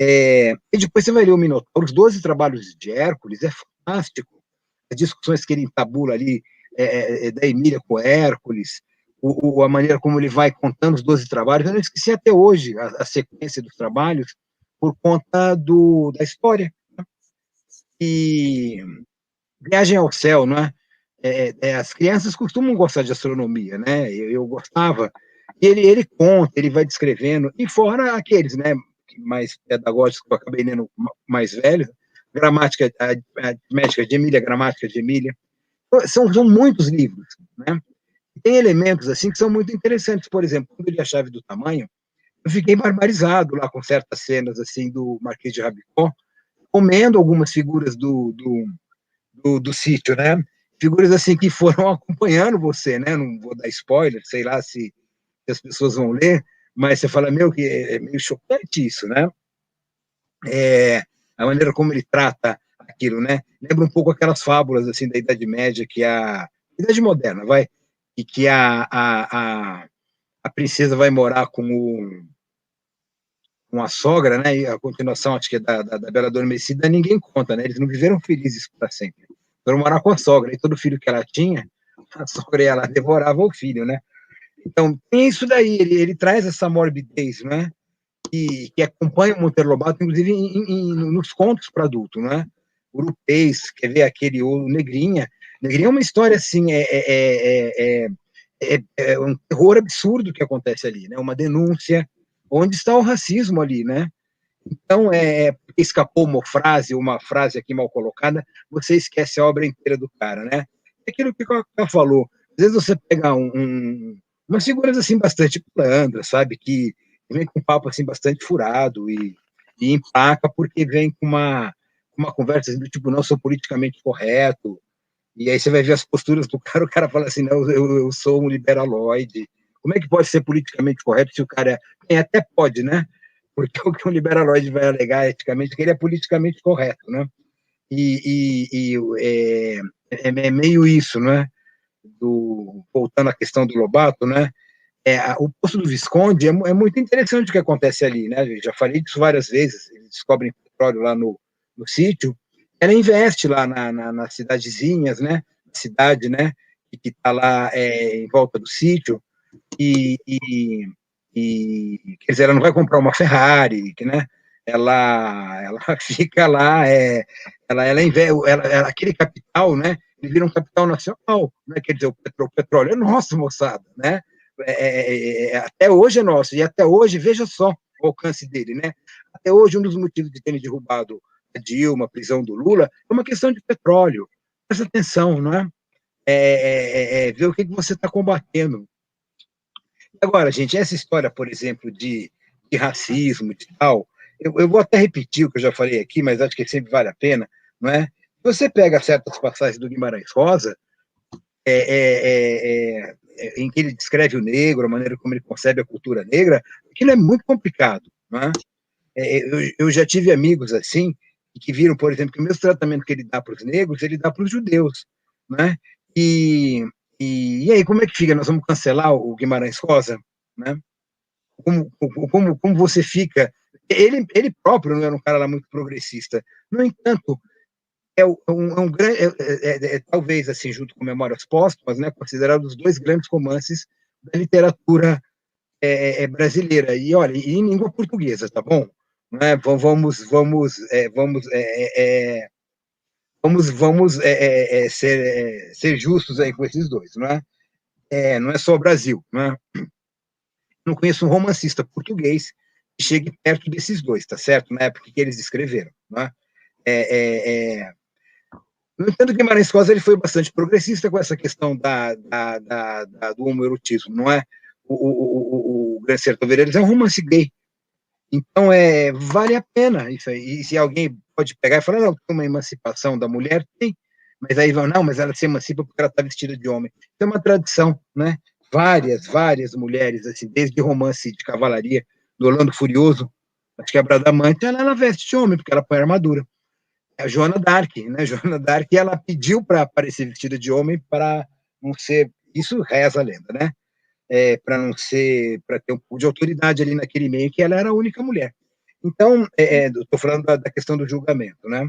E depois você vai ler o Minotauro, os 12 trabalhos de Hércules, é fantástico. As discussões que ele entabula ali, da Emília com Hércules, a maneira como ele vai contando os 12 trabalhos, eu não esqueci até hoje a sequência dos trabalhos, por conta da história. Né? E Viagem ao Céu, não é? As crianças costumam gostar de astronomia, né? Eu gostava. E ele conta, ele vai descrevendo, e fora aqueles, né, mais pedagógicos que eu acabei lendo mais velho, Gramática Aritmética de Emília, Gramática de Emília. São muitos livros, né? Tem elementos assim que são muito interessantes. Por exemplo, quando eu li A Chave do Tamanho, eu fiquei barbarizado lá com certas cenas assim do Marquês de Rabicó, comendo algumas figuras do sítio, né? Figuras assim que foram acompanhando você, né? Não vou dar spoiler, sei lá se as pessoas vão ler, mas você fala, meu, que é meio chocante isso, né? A maneira como ele trata aquilo, né? Lembra um pouco aquelas fábulas assim da Idade Média, que a Idade Moderna, vai, e que a princesa vai morar com a sogra, né? E a continuação, acho que é da Bela Adormecida, ninguém conta, né? Eles não viveram felizes para sempre. Foram morar com a sogra, e todo filho que ela tinha, a sogra e ela devorava o filho, né? Então, tem isso daí, ele traz essa morbidez, né? Que acompanha o Monteiro Lobato, inclusive nos contos para adulto, né? O Urupês, quer ver aquele o Negrinha. Negrinha é uma história assim, é um terror absurdo que acontece ali, né? Uma denúncia, onde está o racismo ali, né? Então, escapou uma frase aqui mal colocada, você esquece a obra inteira do cara, né? É aquilo que o Cacá falou. Às vezes você pega umas figuras assim bastante pilandras, sabe? Que vem com um papo assim bastante furado e empaca porque vem com uma conversa assim, do tipo, não sou politicamente correto. E aí você vai ver as posturas do cara, o cara fala assim, não, eu sou um liberaloide. Como é que pode ser politicamente correto se o cara até pode, né? Porque o que um liberaloide vai alegar eticamente é que ele é politicamente correto, né? É meio isso, né? Voltando à questão do Lobato, né? O Poço do Visconde é muito interessante o que acontece ali, né? Eu já falei disso várias vezes. Eles descobrem petróleo lá no sítio. Ela investe lá nas cidadezinhas, né? Cidade, né? Que está lá em volta do sítio quer dizer, ela não vai comprar uma Ferrari, que, né? Ela fica lá, aquele capital, né? Ele vira um capital nacional, né? Quer dizer, o petróleo é nosso, moçada, né? Até hoje é nosso, e até hoje, veja só o alcance dele, né? Até hoje, um dos motivos de terem derrubado a Dilma, a prisão do Lula, é uma questão de petróleo. Presta atenção, não é? Ver o que você está combatendo. Agora, gente, essa história, por exemplo, de racismo, de tal, eu vou até repetir o que eu já falei aqui, mas acho que sempre vale a pena, não é? Você pega certas passagens do Guimarães Rosa, em que ele descreve o negro, a maneira como ele concebe a cultura negra, aquilo é muito complicado, não é? Eu já tive amigos assim, que viram, por exemplo, que o mesmo tratamento que ele dá para os negros, ele dá para os judeus, né? E aí, como é que fica? Nós vamos cancelar o Guimarães Rosa, né? Como você fica? Ele próprio não era um cara lá muito progressista. No entanto, um grande, talvez assim, junto com Memórias Póstumas, né, considerado os dois grandes romances da literatura brasileira. E olha, em língua portuguesa, tá bom? Né? Vamos ser justos aí com esses dois, não é? Não é só o Brasil, não é? Não conheço um romancista português que chegue perto desses dois, tá certo? Na época que eles escreveram, não é? No entanto, Guimarães Rosa ele foi bastante progressista com essa questão do homoerotismo, não é? O Grande Sertão Veredas é um romance gay. Então, vale a pena isso aí. E se alguém pode pegar e falar, não, tem uma emancipação da mulher, tem. Mas aí vão, não, mas ela se emancipa porque ela está vestida de homem. Isso é uma tradição, né? Várias mulheres, assim, desde romance de cavalaria, do Orlando Furioso, acho que a Bradamante, ela veste de homem, porque ela põe armadura. É a Joana d'Arc, né? Joana d'Arc, ela pediu para aparecer vestida de homem para não ser, isso reza a lenda, né? Para não ser, para ter um pouco de autoridade ali naquele meio, que ela era a única mulher. Então, estou falando da questão do julgamento, né?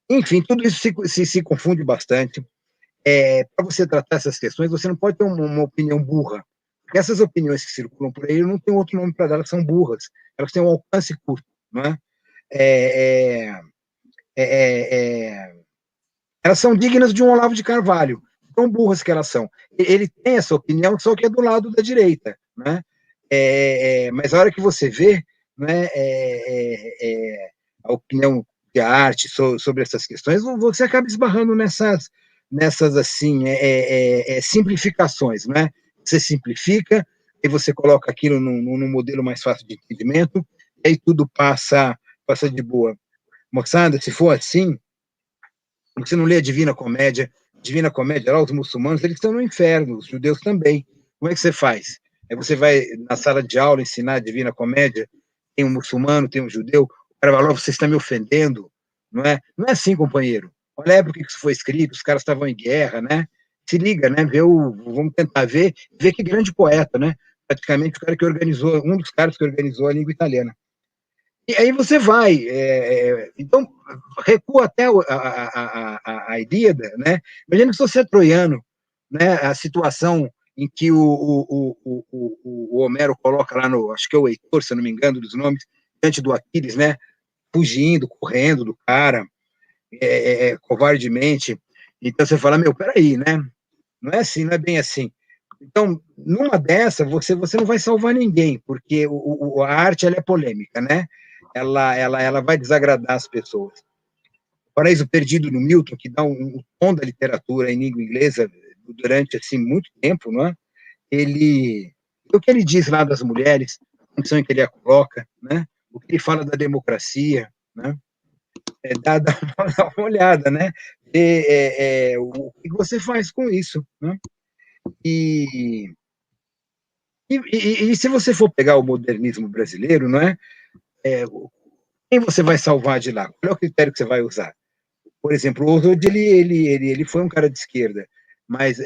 Enfim, tudo isso se confunde bastante. Para você tratar essas questões, você não pode ter uma opinião burra. Porque essas opiniões que circulam por aí, não tem outro nome para dar, elas são burras. Elas têm um alcance curto, não é? Elas são dignas de um Olavo de Carvalho, tão burras que elas são. Ele tem essa opinião, só que é do lado da direita, né? Mas a hora que você vê, né, a opinião de arte sobre essas questões, você acaba esbarrando nessas assim, simplificações, né? Você simplifica, e você coloca aquilo num modelo mais fácil de entendimento, e aí tudo passa de boa. Moçada, se for assim, Porque você não lê a Divina Comédia. Divina Comédia, lá os muçulmanos, eles estão no inferno, os judeus também. Como é que você faz? Aí você vai na sala de aula ensinar a Divina Comédia, tem um muçulmano, tem um judeu, o cara vai lá, você está me ofendendo, não é? Não é assim, companheiro. Olha a época que isso foi escrito, os caras estavam em guerra, né? Se liga, né? Vamos tentar ver que grande poeta, né? Praticamente o cara que organizou, um dos caras que organizou a língua italiana. E aí você vai, então recua até a Ilíada, né? Imagina que você é troiano, né? A situação em que o Homero coloca lá no, acho que é o Heitor, se eu não me engano dos nomes, diante do Aquiles, né? Fugindo, correndo do cara, covardemente. Então você fala, meu, peraí, né? Não é assim, não é bem assim. Então, numa dessa, você não vai salvar ninguém, porque a arte ela é polêmica, né? Ela vai desagradar as pessoas. O Paraíso Perdido no Milton, que dá um tom da literatura em língua inglesa durante assim muito tempo, não é? O que ele diz lá das mulheres, a condição em que ele a coloca, né? O que ele fala da democracia, né? Dá uma olhada, né? O que você faz com isso, né? E se você for pegar o modernismo brasileiro, não é? Quem você vai salvar de lá? Qual é o critério que você vai usar? Por exemplo, o Oswald, ele foi um cara de esquerda, mas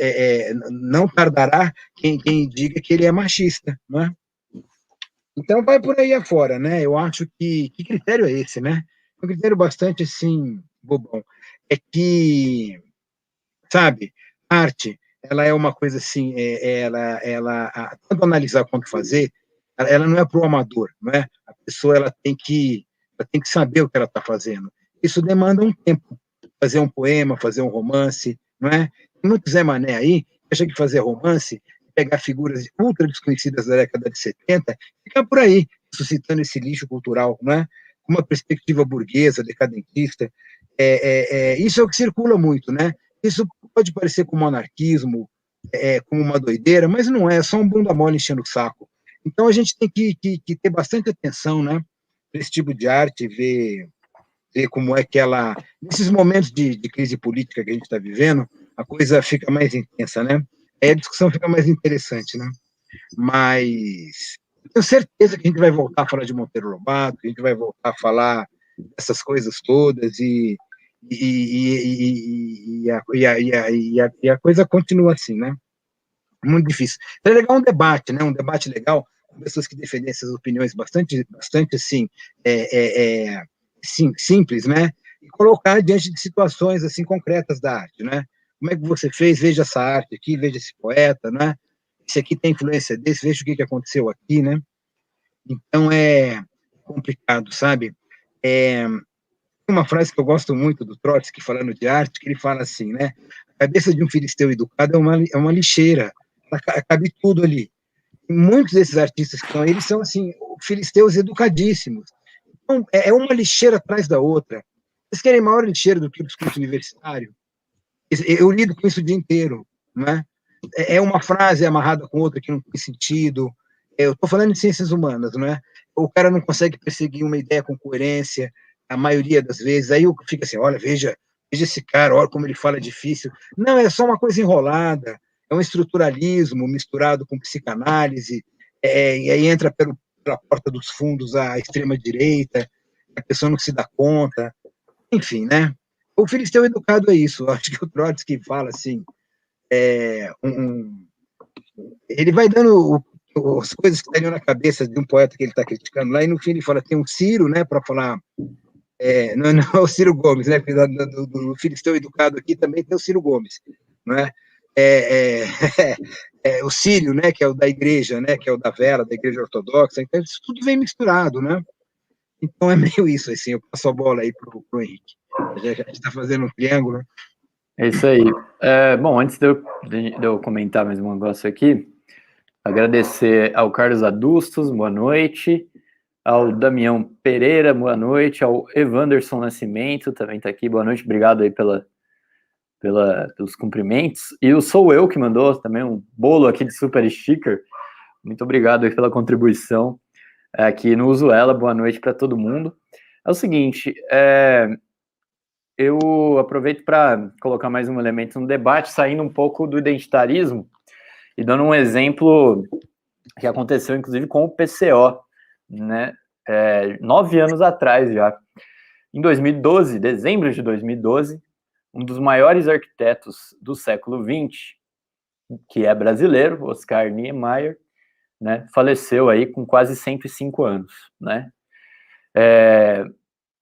não tardará quem diga que ele é machista, não é? Então vai por aí afora, né? Eu acho que critério é esse, né? É um critério bastante, assim, bobão. É que, sabe, arte, ela é uma coisa assim, tanto analisar quanto fazer, ela não é para o amador, não é? A pessoa ela tem que saber o que ela está fazendo. Isso demanda um tempo. Fazer um poema, fazer um romance, não é? Tem muito Zé Mané aí, que acha que fazer romance, pegar figuras ultra desconhecidas da década de 70, ficar por aí, suscitando esse lixo cultural, não é? Com uma perspectiva burguesa, decadentista. Isso é o que circula muito, né? Isso pode parecer como anarquismo, como uma doideira, mas não é só um bunda mole enchendo o saco. Então a gente tem que ter bastante atenção, né, para esse tipo de arte, ver como é que ela, nesses momentos de crise política que a gente está vivendo, a coisa fica mais intensa, né? Aí a discussão fica mais interessante, né? Mas tenho certeza que a gente vai voltar a falar de Monteiro Lobato, que a gente vai voltar a falar dessas coisas todas e a coisa continua assim, né? Muito difícil. Então, é legal um debate, né? Um debate legal com pessoas que defendem essas opiniões bastante assim, simples, né? E colocar diante de situações assim concretas da arte, né? Como é que você fez? Veja essa arte aqui, veja esse poeta, né? Esse aqui tem influência desse, veja o que aconteceu aqui, né? Então é complicado, sabe? Uma frase que eu gosto muito do Trotsky, falando de arte, que ele fala assim, né? A cabeça de um filisteu educado é uma lixeira, cabe tudo ali. E muitos desses artistas que estão aí, eles são, assim, filisteus educadíssimos. Então, é uma lixeira atrás da outra. Vocês querem maior lixeira do que o discurso universitário? Eu lido com isso o dia inteiro, não é? É uma frase amarrada com outra que não tem sentido. Eu estou falando de ciências humanas, não é? O cara não consegue perseguir uma ideia com coerência, a maioria das vezes. Aí eu fico assim, olha, veja esse cara, olha como ele fala difícil. Não, é só uma coisa enrolada, é um estruturalismo misturado com psicanálise, e aí entra pela porta dos fundos a extrema-direita, a pessoa não se dá conta, enfim, né? O filisteu educado é isso, eu acho que o Trotsky fala assim, ele vai dando as coisas que estariam na cabeça de um poeta que ele está criticando lá, e no fim ele fala, tem um Ciro, né, para falar, não é o Ciro Gomes, né, do filisteu educado aqui também tem o Ciro Gomes, não é? O Círio, né, que é o da igreja, né, que é o da vela, da igreja ortodoxa, então isso tudo vem misturado, né? Então é meio isso, assim, eu passo a bola aí pro Henrique. A gente está fazendo um triângulo. É isso aí. Bom, antes de eu comentar mais um negócio aqui, agradecer ao Carlos Adustos, boa noite, ao Damião Pereira, boa noite, ao Evanderson Nascimento, também está aqui, boa noite, obrigado aí pelos cumprimentos, e o Sou Eu que mandou também um bolo aqui de super sticker, muito obrigado aí pela contribuição aqui no Uso Ela, boa noite para todo mundo. É o seguinte, eu aproveito para colocar mais um elemento no debate, saindo um pouco do identitarismo e dando um exemplo que aconteceu, inclusive, com o PCO, né? 9 anos atrás já. Em 2012, dezembro de 2012, um dos maiores arquitetos do século XX, que é brasileiro, Oscar Niemeyer, né, faleceu aí com quase 105 anos, né?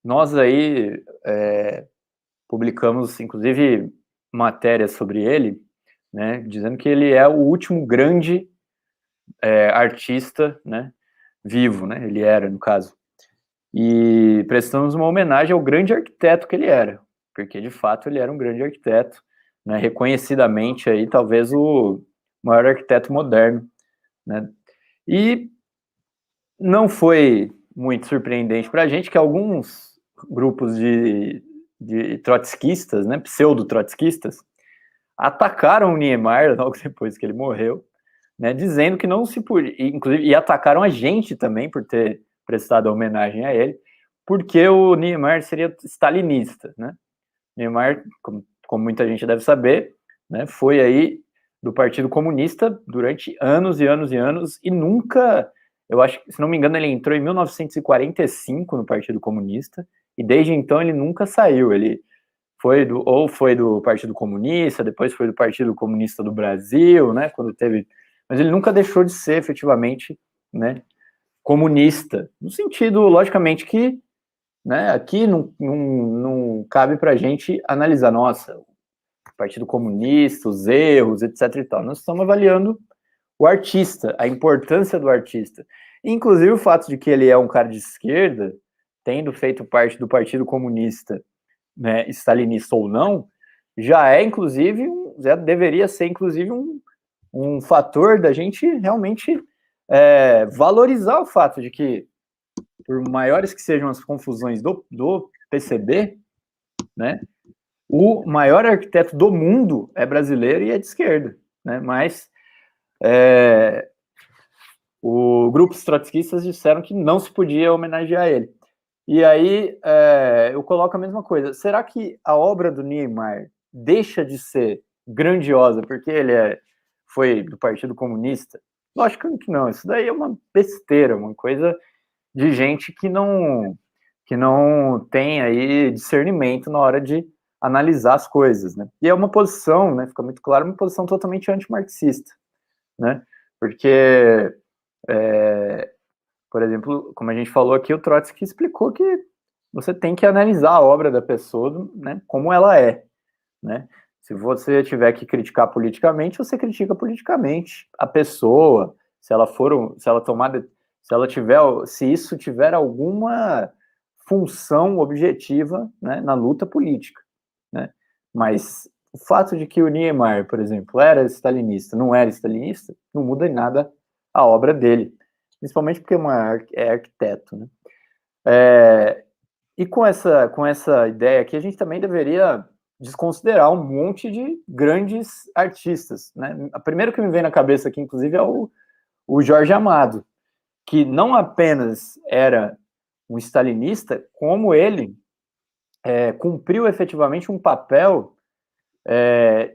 Nós aí publicamos, inclusive, matérias sobre ele, né, dizendo que ele é o último grande artista, né, vivo, né, ele era, no caso, e prestamos uma homenagem ao grande arquiteto que ele era, porque, de fato, ele era um grande arquiteto, né, reconhecidamente aí, talvez o maior arquiteto moderno, né, e não foi muito surpreendente para a gente que alguns grupos de trotskistas, né, pseudo-trotskistas, atacaram o Niemeyer logo depois que ele morreu, né, dizendo que não se podia, inclusive, e atacaram a gente também por ter prestado homenagem a ele, porque o Niemeyer seria stalinista, né? Niemeyer, como muita gente deve saber, né, foi aí do Partido Comunista durante anos e anos e anos, e nunca, eu acho que, se não me engano, ele entrou em 1945 no Partido Comunista, e desde então ele nunca saiu, ele foi do Partido Comunista, depois foi do Partido Comunista do Brasil, né, quando teve, mas ele nunca deixou de ser efetivamente, né, comunista, no sentido, logicamente, que, né, aqui não cabe para a gente analisar, nossa, o Partido Comunista, os erros, etc e tal, nós estamos avaliando o artista, a importância do artista, inclusive o fato de que ele é um cara de esquerda, tendo feito parte do Partido Comunista, né, stalinista ou não, já é, inclusive, já deveria ser, inclusive, um fator da gente realmente valorizar o fato de que, por maiores que sejam as confusões do PCB, né, o maior arquiteto do mundo é brasileiro e é de esquerda, né, mas grupos trotskistas disseram que não se podia homenagear ele. E aí eu coloco a mesma coisa. Será que a obra do Niemeyer deixa de ser grandiosa porque ele foi do Partido Comunista? Lógico que não. Isso daí é uma besteira, uma coisa de gente que não tem aí discernimento na hora de analisar as coisas, né? E é uma posição, né? Fica muito claro, uma posição totalmente antimarxista, né? Porque por exemplo, como a gente falou aqui, o Trotsky explicou que você tem que analisar a obra da pessoa, né, como ela é, né? Se você tiver que criticar politicamente, você critica politicamente a pessoa, se isso tiver alguma função objetiva, né, na luta política, né? Mas o fato de que o Niemeyer, por exemplo, era stalinista, não era stalinista, não muda em nada a obra dele. Principalmente porque é arquiteto, né? E com essa ideia aqui, a gente também deveria desconsiderar um monte de grandes artistas, né? O primeiro que me vem na cabeça aqui, inclusive, é o Jorge Amado, que não apenas era um stalinista, como ele cumpriu efetivamente um papel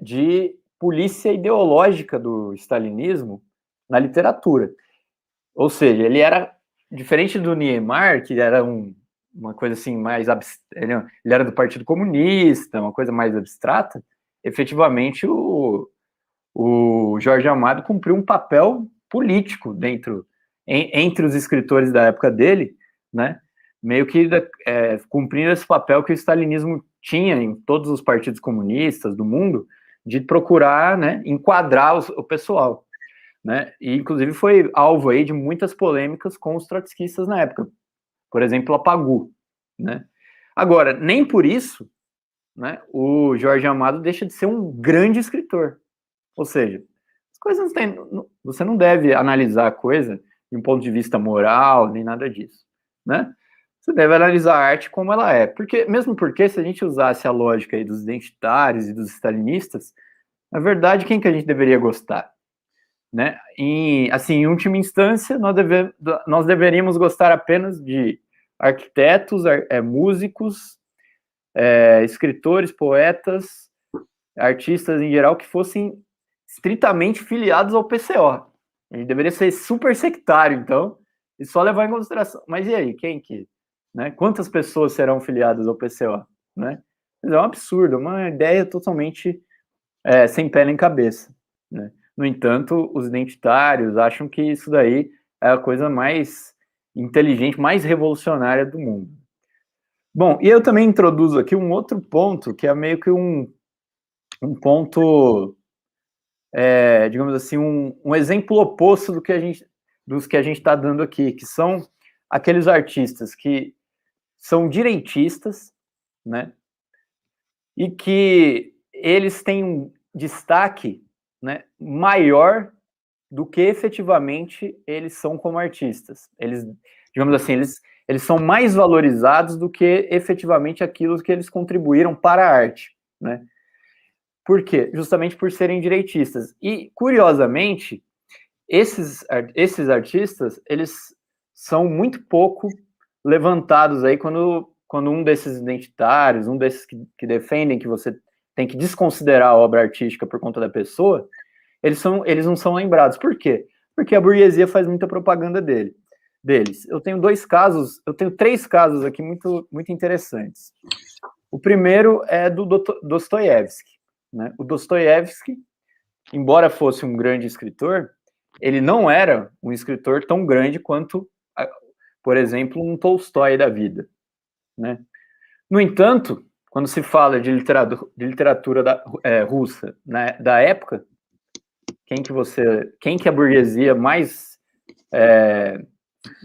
de polícia ideológica do stalinismo na literatura. Ou seja, ele era diferente do Niemeyer, que era uma coisa assim mais ele era do Partido Comunista, uma coisa mais abstrata. Efetivamente, o Jorge Amado cumpriu um papel político entre os escritores da época dele, né? Meio que cumprindo esse papel que o stalinismo tinha em todos os partidos comunistas do mundo, de procurar, né, enquadrar o pessoal. Né? E, inclusive, foi alvo aí de muitas polêmicas com os trotskistas na época. Por exemplo, a Pagu, né? Agora, nem por isso, né, o Jorge Amado deixa de ser um grande escritor. Ou seja, as coisas você não deve analisar a coisa de um ponto de vista moral, nem nada disso, né? Você deve analisar a arte como ela é. Mesmo porque, se a gente usasse a lógica aí dos identitários e dos stalinistas, na verdade, quem que a gente deveria gostar? Né? Em última instância, nós deveríamos gostar apenas de arquitetos, músicos, escritores, poetas, artistas em geral que fossem estritamente filiados ao PCO. Ele deveria ser super sectário, então, e só levar em consideração. Mas e aí, quem que... Né? Quantas pessoas serão filiadas ao PCO? Né? É um absurdo, uma ideia totalmente sem pé nem cabeça. Né? No entanto, os identitários acham que isso daí é a coisa mais inteligente, mais revolucionária do mundo. Bom, e eu também introduzo aqui um outro ponto, que é meio que um ponto, digamos assim, um exemplo oposto dos que a gente está dando aqui, que são aqueles artistas que são direitistas, né, e que eles têm um destaque, né, maior do que efetivamente eles são como artistas. Eles, digamos assim, eles são mais valorizados do que efetivamente aquilo que eles contribuíram para a arte, né? Por quê? Justamente por serem direitistas. E, curiosamente, esses artistas, eles são muito pouco levantados aí quando um desses identitários, um desses que defendem que você tem que desconsiderar a obra artística por conta da pessoa, eles não são lembrados. Por quê? Porque a burguesia faz muita propaganda deles. Eu tenho três casos aqui muito, muito interessantes. O primeiro é do Dostoiévski, né? O Dostoiévski, embora fosse um grande escritor, ele não era um escritor tão grande quanto, por exemplo, um Tolstói da vida, né? No entanto, quando se fala de literatura russa, né, da época, quem que a burguesia mais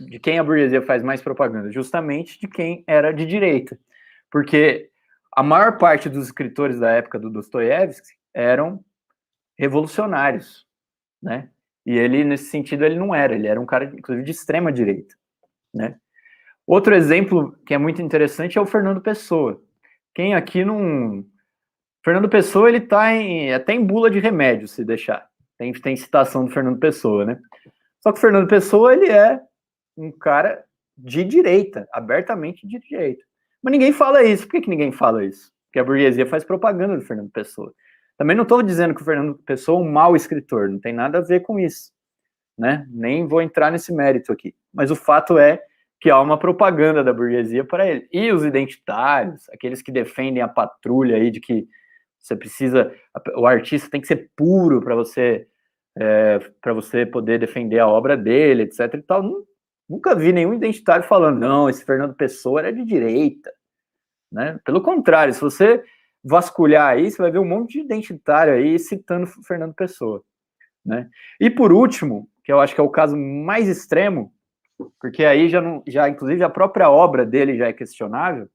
de quem a burguesia faz mais propaganda? Justamente de quem era de direita, porque a maior parte dos escritores da época do Dostoiévski eram revolucionários, né? E ele, nesse sentido, ele não era, ele era um cara, inclusive, de extrema direita, né? Outro exemplo que é muito interessante é o Fernando Pessoa. Quem aqui não... Fernando Pessoa, ele tá até em bula de remédio, se deixar. Tem citação do Fernando Pessoa, né? Só que o Fernando Pessoa, ele é um cara de direita, abertamente de direita. Mas ninguém fala isso. Por que ninguém fala isso? Porque a burguesia faz propaganda do Fernando Pessoa. Também não estou dizendo que o Fernando Pessoa é um mau escritor, não tem nada a ver com isso, né? Nem vou entrar nesse mérito aqui. Mas o fato é que há uma propaganda da burguesia para ele. E os identitários, aqueles que defendem a patrulha aí de que você precisa, o artista tem que ser puro para você poder defender a obra dele, etc. e tal. Nunca vi nenhum identitário falando, não, esse Fernando Pessoa era de direita, né? Pelo contrário, se você vasculhar aí, você vai ver um monte de identitário aí citando Fernando Pessoa, né? E por último, que eu acho que é o caso mais extremo, porque aí já inclusive a própria obra dele já é questionável,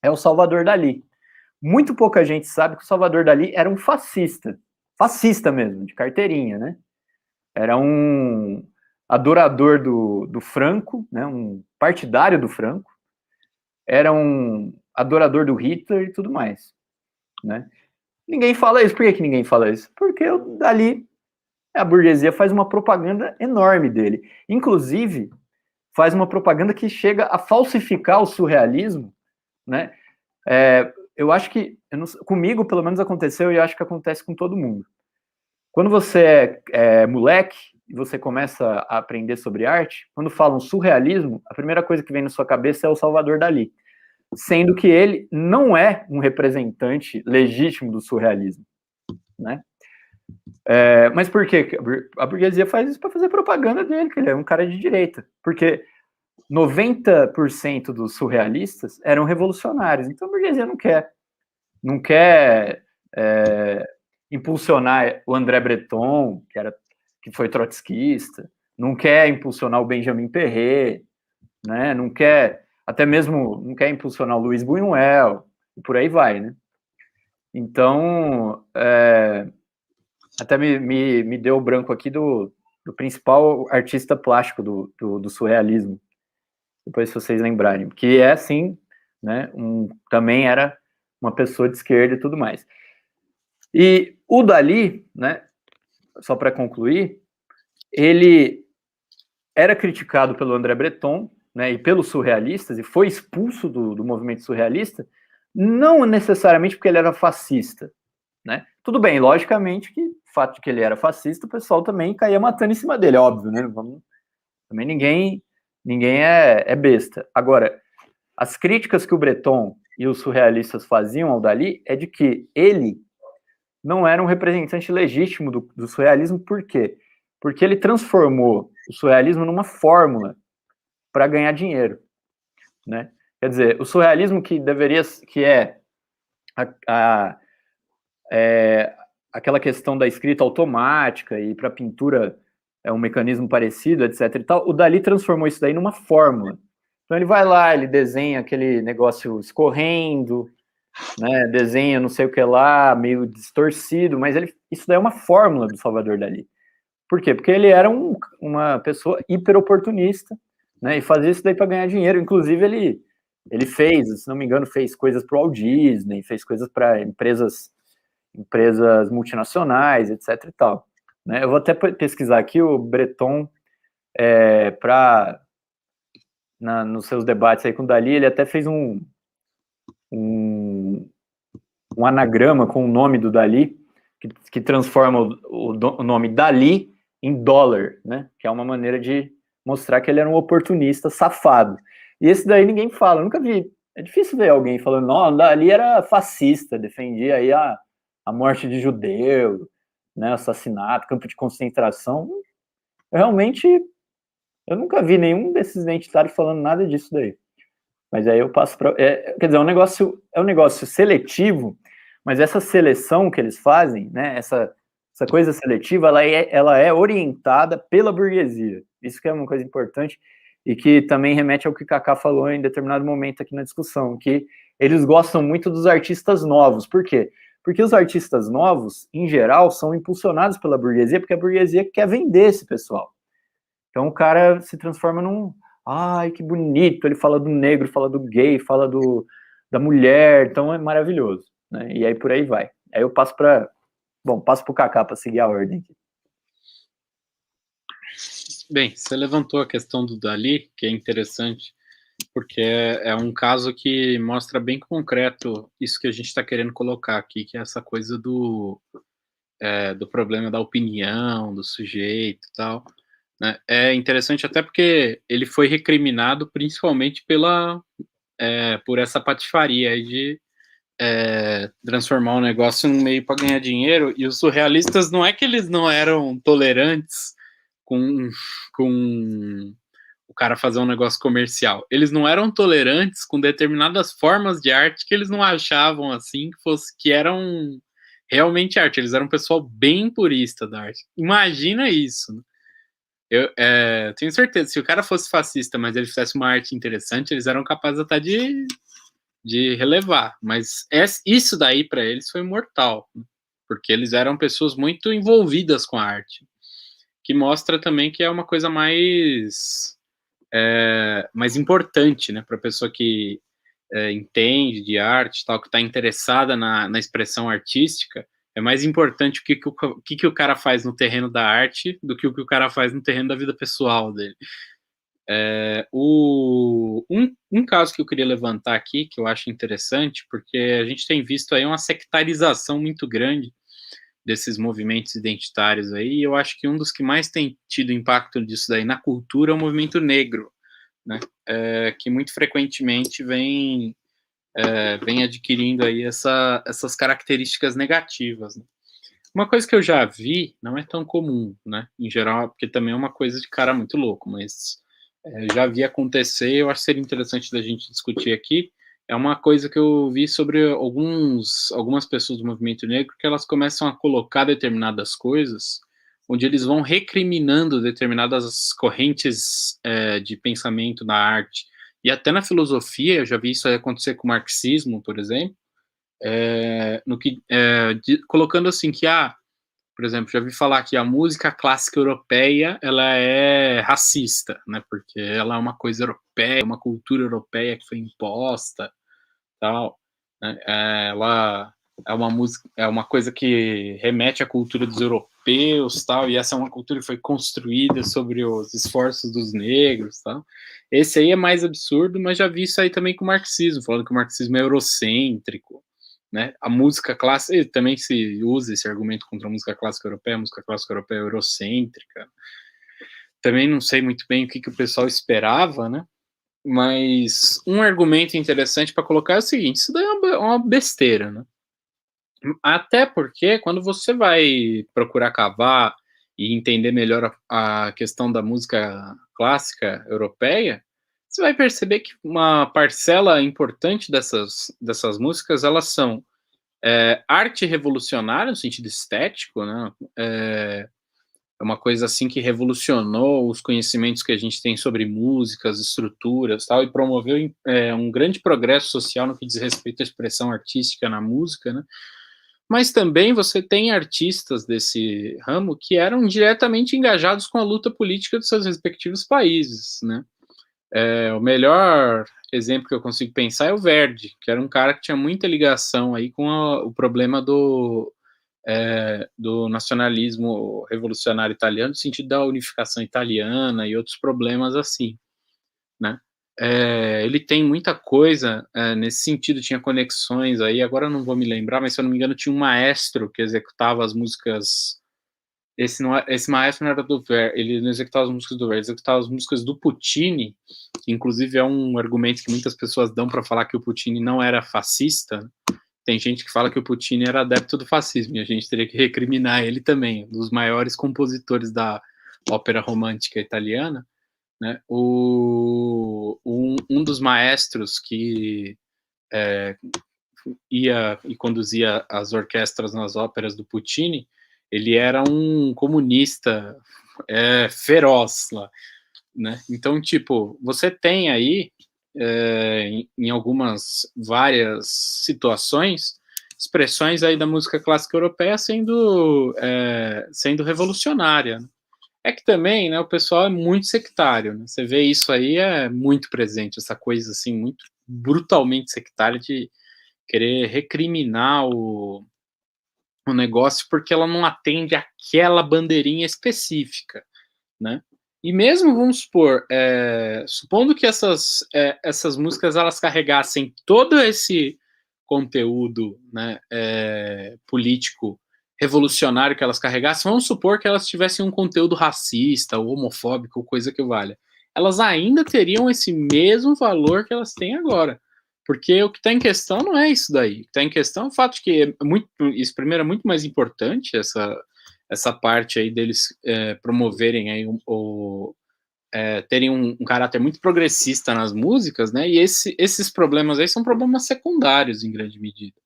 é o Salvador Dalí. Muito pouca gente sabe que o Salvador Dalí era um fascista mesmo, de carteirinha, né? Era um adorador do Franco, né? Um partidário do Franco, era um adorador do Hitler e tudo mais, né? Ninguém fala isso. Por que ninguém fala isso? Porque o Dalí, a burguesia faz uma propaganda enorme dele. Inclusive, faz uma propaganda que chega a falsificar o surrealismo, né? Eu acho que, comigo, pelo menos, aconteceu, e eu acho que acontece com todo mundo. Quando você é moleque e você começa a aprender sobre arte, quando falam surrealismo, a primeira coisa que vem na sua cabeça é o Salvador Dalí, sendo que ele não é um representante legítimo do surrealismo, né? Mas por quê? A burguesia faz isso para fazer propaganda dele, que ele é um cara de direita, porque 90% dos surrealistas eram revolucionários, então a burguesia não quer impulsionar o André Breton, que foi trotskista, não quer impulsionar o Benjamin Perret, né? Não quer impulsionar o Luiz Buñuel, e por aí vai, né? Então, até me deu o branco aqui do principal artista plástico do surrealismo, depois se vocês lembrarem, que é assim, né? Também era uma pessoa de esquerda e tudo mais. E o Dalí, né? Só para concluir, ele era criticado pelo André Breton, né, e pelos surrealistas, e foi expulso do movimento surrealista, Não necessariamente porque ele era fascista, né? Tudo bem, logicamente que o fato de que ele era fascista, o pessoal também caía matando em cima dele, óbvio, né? Também ninguém é besta. Agora, as críticas que o Breton e os surrealistas faziam ao Dalí é de que ele não era um representante legítimo do surrealismo, por quê? Porque ele transformou o surrealismo numa fórmula para ganhar dinheiro, né? Quer dizer, o surrealismo que é aquela questão da escrita automática e para pintura é um mecanismo parecido, etc. e tal, o Dalí transformou isso daí numa fórmula. Então ele vai lá, ele desenha aquele negócio escorrendo, né, desenha não sei o que lá, meio distorcido, mas isso daí é uma fórmula do Salvador Dalí. Por quê? Porque ele era uma pessoa hiper oportunista, né, e fazia isso daí para ganhar dinheiro. Inclusive ele fez, se não me engano, fez coisas para o Walt Disney, fez coisas para empresas multinacionais, etc e tal. Né? Eu vou até pesquisar aqui o Breton nos seus debates aí com o Dalí, ele até fez um anagrama com o nome do Dalí, que transforma o nome Dalí em dólar, né? Que é uma maneira de mostrar que ele era um oportunista safado. E esse daí ninguém fala, eu nunca vi. É difícil ver alguém falando, não, Dalí era fascista, defendia aí a morte de judeu, né, assassinato, campo de concentração. Realmente, eu nunca vi nenhum desses identitários falando nada disso daí. Mas aí eu passo para... quer dizer, é um negócio seletivo, mas essa seleção que eles fazem, né, essa coisa seletiva, ela é orientada pela burguesia. Isso que é uma coisa importante e que também remete ao que o Kaká falou em determinado momento aqui na discussão, que eles gostam muito dos artistas novos. Por quê? Porque os artistas novos, em geral, são impulsionados pela burguesia, porque a burguesia quer vender esse pessoal. Então o cara se transforma num... Ai, que bonito, ele fala do negro, fala do gay, fala da mulher, então é maravilhoso, né? E aí por aí vai. Aí eu passo para o Kaká para seguir a ordem aqui. Bem, você levantou a questão do Dalí, que é interessante, porque é um caso que mostra bem concreto isso que a gente está querendo colocar aqui, que é essa coisa do problema da opinião, do sujeito e tal. Né? É interessante até porque ele foi recriminado principalmente por essa patifaria aí de transformar o negócio num meio para ganhar dinheiro, e os surrealistas não é que eles não eram tolerantes com o cara fazer um negócio comercial. Eles não eram tolerantes com determinadas formas de arte que eles não achavam assim que eram realmente arte. Eles eram um pessoal bem purista da arte. Imagina isso. Né? Eu tenho certeza, se o cara fosse fascista, mas ele fizesse uma arte interessante, eles eram capazes até de relevar. Mas isso daí para eles foi mortal, porque eles eram pessoas muito envolvidas com a arte, que mostra também que é uma coisa mais importante, né, para a pessoa que entende de arte, tal, que está interessada na expressão artística. É mais importante o que o cara faz no terreno da arte do que o cara faz no terreno da vida pessoal dele. Um caso que eu queria levantar aqui, que eu acho interessante, porque a gente tem visto aí uma sectarização muito grande desses movimentos identitários aí, e eu acho que um dos que mais tem tido impacto disso daí na cultura é o movimento negro, né? Que muito frequentemente vem adquirindo aí essas características negativas. Né? Uma coisa que eu já vi, não é tão comum, né? Em geral, porque também é uma coisa de cara muito louco, mas já vi acontecer, eu acho que seria interessante da gente discutir aqui. É uma coisa que eu vi sobre algumas pessoas do movimento negro, que elas começam a colocar determinadas coisas, onde eles vão recriminando determinadas correntes de pensamento na arte, e até na filosofia. Eu já vi isso acontecer com o marxismo, por exemplo, colocando assim que, por exemplo, já vi falar que a música clássica europeia ela é racista, né? Porque ela é uma coisa europeia, uma cultura europeia que foi imposta, tal. Né? Ela é uma música, é uma coisa que remete à cultura dos europeus, europeus, tal, e essa é uma cultura que foi construída sobre os esforços dos negros, tal. Esse aí é mais absurdo, mas já vi isso aí também com o marxismo, falando que o marxismo é eurocêntrico, né? A música clássica, também se usa esse argumento contra a música clássica europeia é eurocêntrica. Também não sei muito bem o que o pessoal esperava, né? Mas um argumento interessante para colocar é o seguinte: isso daí é uma besteira, né? Até porque quando você vai procurar cavar e entender melhor a questão da música clássica europeia, você vai perceber que uma parcela importante dessas músicas, elas são arte revolucionária, no sentido estético, né? É uma coisa assim que revolucionou os conhecimentos que a gente tem sobre músicas, estruturas, tal, e promoveu um grande progresso social no que diz respeito à expressão artística na música, né? Mas também você tem artistas desse ramo que eram diretamente engajados com a luta política dos seus respectivos países, né? O melhor exemplo que eu consigo pensar é o Verdi, que era um cara que tinha muita ligação aí com o problema do nacionalismo revolucionário italiano, no sentido da unificação italiana e outros problemas assim, né? Ele tem muita coisa nesse sentido, tinha conexões aí, agora eu não vou me lembrar, mas se eu não me engano tinha um maestro que executava as músicas, esse maestro não era do Verdi, ele não executava as músicas do Verdi, ele executava as músicas do Puccini, que inclusive é um argumento que muitas pessoas dão para falar que o Puccini não era fascista. Tem gente que fala que o Puccini era adepto do fascismo, e a gente teria que recriminar ele também, um dos maiores compositores da ópera romântica italiana, né? Um dos maestros que ia e conduzia as orquestras nas óperas do Puccini, ele era um comunista feroz lá, né? Então, tipo, você tem aí em várias situações, expressões aí da música clássica europeia sendo revolucionária, né? É que também, né, o pessoal é muito sectário, né? Você vê isso aí, é muito presente, essa coisa assim, muito brutalmente sectária de querer recriminar o negócio porque ela não atende àquela bandeirinha específica, né? E mesmo, vamos supor, supondo que essas músicas elas carregassem todo esse conteúdo, né, político revolucionário que elas carregassem, vamos supor que elas tivessem um conteúdo racista ou homofóbico, ou coisa que valha. Elas ainda teriam esse mesmo valor que elas têm agora. Porque o que está em questão não é isso daí. O que está em questão é o fato de que isso primeiro é muito mais importante, essa parte aí deles promoverem aí terem um caráter muito progressista nas músicas, né? E esses problemas aí são problemas secundários em grande medida,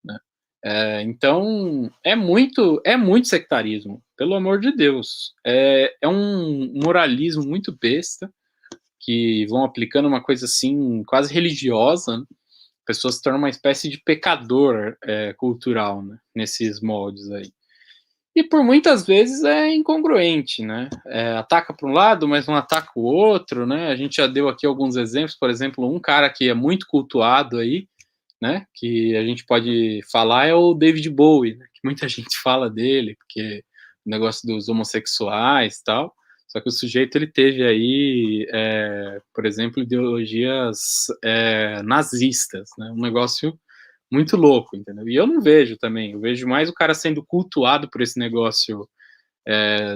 né? Então é muito sectarismo, pelo amor de Deus. É um moralismo muito besta que vão aplicando uma coisa assim quase religiosa, né? Pessoas se tornam uma espécie de pecador cultural, né? Nesses moldes aí. E por muitas vezes é incongruente, né? Ataca para um lado, mas não ataca o outro, né? A gente já deu aqui alguns exemplos, por exemplo, um cara que é muito cultuado aí, né? Que a gente pode falar é o David Bowie, né? Que muita gente fala dele, porque o negócio dos homossexuais e tal. Só que o sujeito ele teve aí, por exemplo, ideologias nazistas, né? Um negócio muito louco, entendeu? E eu não vejo também, eu vejo mais o cara sendo cultuado por esse negócio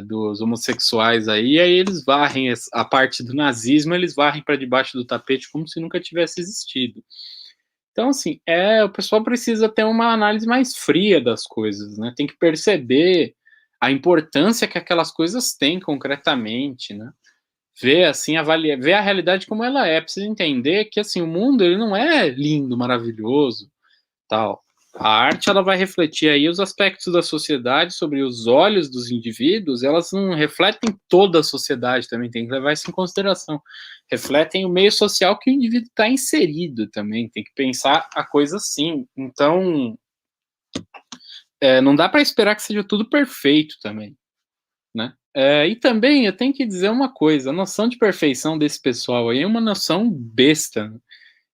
dos homossexuais aí, e aí eles varrem a parte do nazismo, eles varrem para debaixo do tapete como se nunca tivesse existido. Então, assim, o pessoal precisa ter uma análise mais fria das coisas, né? Tem que perceber a importância que aquelas coisas têm concretamente, né? Ver, assim, ver a realidade como ela é. Precisa entender que, assim, o mundo, ele não é lindo, maravilhoso, tal. A arte, ela vai refletir aí os aspectos da sociedade sobre os olhos dos indivíduos, elas não refletem toda a sociedade também, tem que levar isso em consideração. Refletem o meio social que o indivíduo está inserido também, tem que pensar a coisa assim. Então, não dá para esperar que seja tudo perfeito também, né? E também eu tenho que dizer uma coisa, a noção de perfeição desse pessoal aí é uma noção besta, né?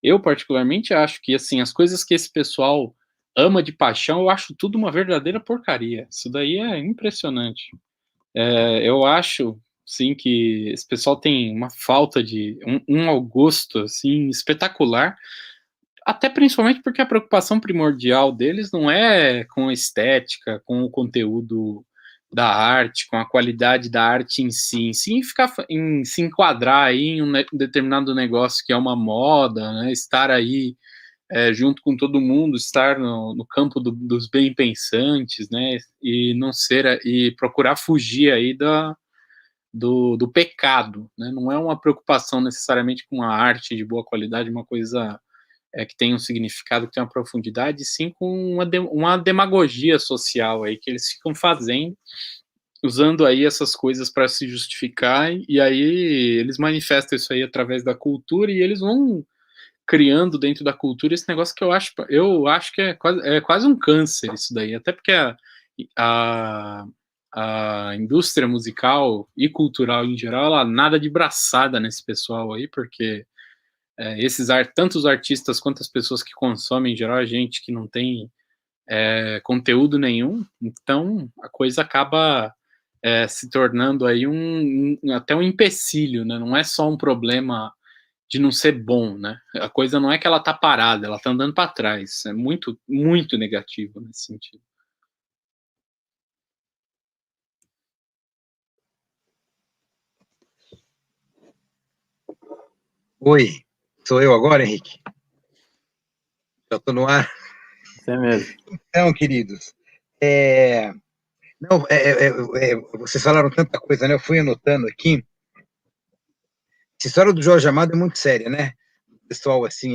Eu, particularmente, acho que, assim, as coisas que esse pessoal ama de paixão, eu acho tudo uma verdadeira porcaria. Isso daí é impressionante. Eu acho, sim, que esse pessoal tem uma falta de um mau gosto, assim, espetacular, até principalmente porque a preocupação primordial deles não é com a estética, com o conteúdo da arte, com a qualidade da arte em si em se enquadrar aí em um determinado negócio que é uma moda, né, estar aí junto com todo mundo, estar no campo dos bem-pensantes, né, e não ser, e procurar fugir aí do pecado, né, não é uma preocupação necessariamente com a arte de boa qualidade, uma coisa que tem um significado, que tem uma profundidade, sim com uma demagogia social aí que eles ficam fazendo, usando aí essas coisas para se justificar, e aí eles manifestam isso aí através da cultura, e eles vão criando dentro da cultura esse negócio que eu acho que é quase um câncer isso daí, até porque a, a indústria musical e cultural em geral, ela nada de braçada nesse pessoal aí, porque tanto os artistas quanto as pessoas que consomem em geral, a gente que não tem conteúdo nenhum, então a coisa acaba se tornando aí até um empecilho, né? Não é só um problema de não ser bom, né? A coisa não é que ela tá parada, ela tá andando para trás. É muito, muito negativo nesse sentido. Oi, sou eu agora, Henrique? Já estou no ar. Você mesmo. Então, queridos, não, vocês falaram tanta coisa, né? Eu fui anotando aqui. Essa história do Jorge Amado é muito séria, né? O pessoal, assim,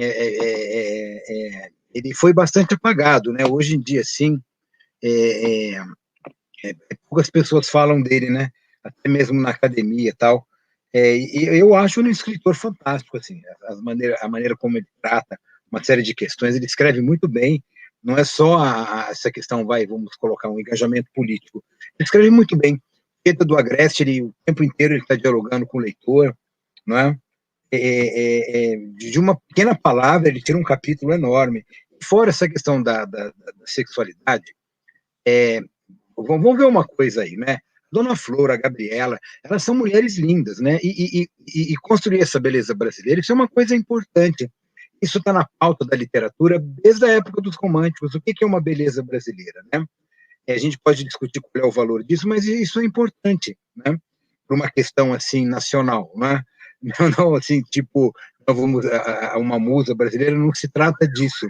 ele foi bastante apagado, né? Hoje em dia, assim, poucas pessoas falam dele, né? Até mesmo na academia e tal. E eu acho ele um escritor fantástico, assim, a maneira como ele trata uma série de questões, ele escreve muito bem, não é só essa questão, vamos colocar um engajamento político, ele escreve muito bem. Pedro do Agreste, ele, o tempo inteiro ele está dialogando com o leitor, não é? De uma pequena palavra, ele tira um capítulo enorme. Fora essa questão da sexualidade, vamos ver uma coisa aí, né? Dona Flor, a Gabriela, elas são mulheres lindas, né? E construir essa beleza brasileira, isso é uma coisa importante. Isso está na pauta da literatura desde a época dos românticos. O que é uma beleza brasileira, né? A gente pode discutir qual é o valor disso, mas isso é importante, né? Por uma questão assim nacional, né? Não assim tipo vamos uma musa brasileira, não se trata disso,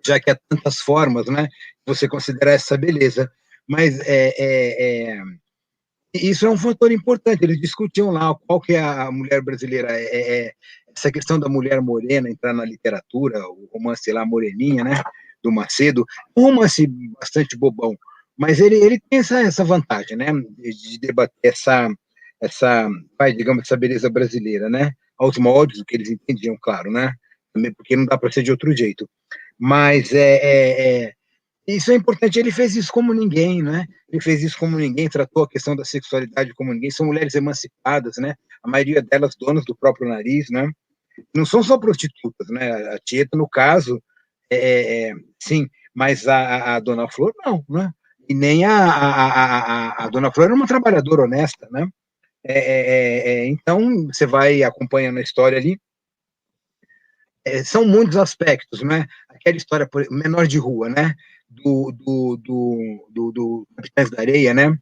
já que há tantas formas, né? Você considerar essa beleza, mas isso é um fator importante. Eles discutiam lá qual que é a mulher brasileira, essa questão da mulher morena entrar na literatura, o romance lá Moreninha, né? Do Macedo, um romance bastante bobão, mas ele tem essa vantagem, né? De debater digamos, essa beleza brasileira, né? Aos moldes do que eles entendiam, claro, né? Também porque não dá para ser de outro jeito. Mas isso é importante, ele fez isso como ninguém, né? Ele fez isso como ninguém, tratou a questão da sexualidade como ninguém, são mulheres emancipadas, né? A maioria delas donas do próprio nariz, né? Não são só prostitutas, né? A Tieta, no caso, sim, mas a Dona Flor não, né? E nem a Dona Flor era uma trabalhadora honesta, né? Então, você vai acompanhando a história ali, são muitos aspectos, né? Aquela história menor de rua, né? Do Capitães da Areia, né?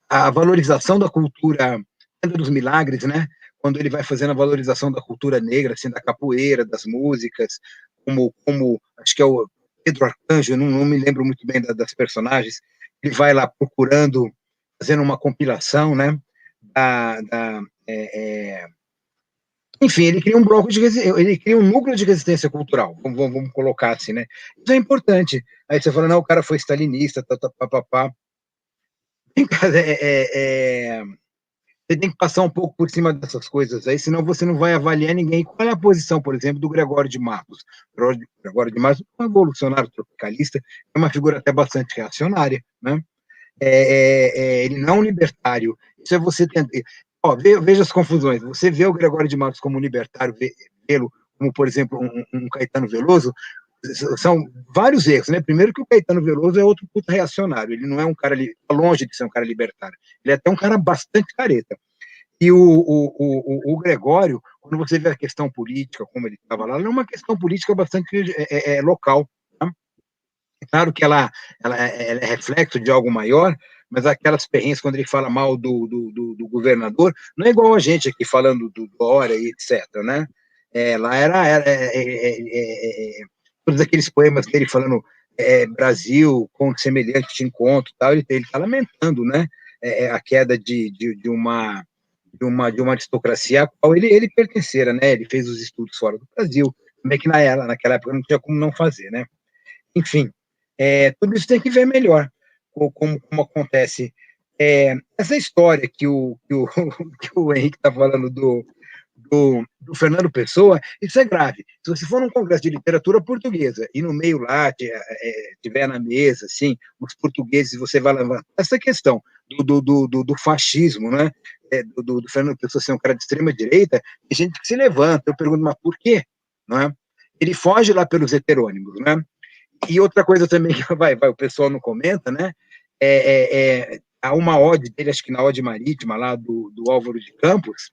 A valorização da cultura dos milagres, né? Quando ele vai fazendo a valorização da cultura negra, assim, da capoeira, das músicas, como acho que é o Pedro Arcanjo, não me lembro muito bem das personagens, ele vai lá procurando, fazendo uma compilação, né? Enfim, ele cria um bloco ele cria um núcleo de resistência cultural, vamos colocar assim, né? Isso é importante. Aí você fala, não, o cara foi stalinista, papapá. Você tem que passar um pouco por cima dessas coisas aí, senão você não vai avaliar ninguém. Qual é a posição, por exemplo, do Gregório de Matos? Gregório de Matos é um evolucionário tropicalista, é uma figura até bastante reacionária, né? Ele não é um libertário. Isso é você tentar. Veja as confusões. Você vê o Gregório de Matos como libertário, vê-lo como, por exemplo, um Caetano Veloso, são vários erros, né? Primeiro que o Caetano Veloso é outro puta reacionário, ele não é um cara, longe de ser um cara libertário, ele é até um cara bastante careta. E o Gregório, quando você vê a questão política, como ele estava lá, ela é uma questão política bastante local. Tá? É claro que ela é reflexo de algo maior, mas aquelas perrengues, quando ele fala mal do governador, não é igual a gente aqui falando do Dória e etc. Né? Lá era todos aqueles poemas dele falando Brasil, com semelhante te encontro, tal, ele está lamentando, né? A queda de uma aristocracia a qual ele pertencera, né? Ele fez os estudos fora do Brasil, também que naquela época não tinha como não fazer, né? Enfim, tudo isso tem que ver melhor como acontece. Essa história que o Henrique está falando do Fernando Pessoa, isso é grave. Se você for num congresso de literatura portuguesa e no meio lá tiver na mesa, assim, os portugueses, você vai levantar essa questão do fascismo, né? Do Fernando Pessoa ser um cara de extrema direita, tem gente que se levanta. Eu pergunto, mas por quê? Não é? Ele foge lá pelos heterônimos, né? E outra coisa também que o pessoal não comenta, né? Há uma ode dele, acho que na Ode Marítima, lá do Álvaro de Campos,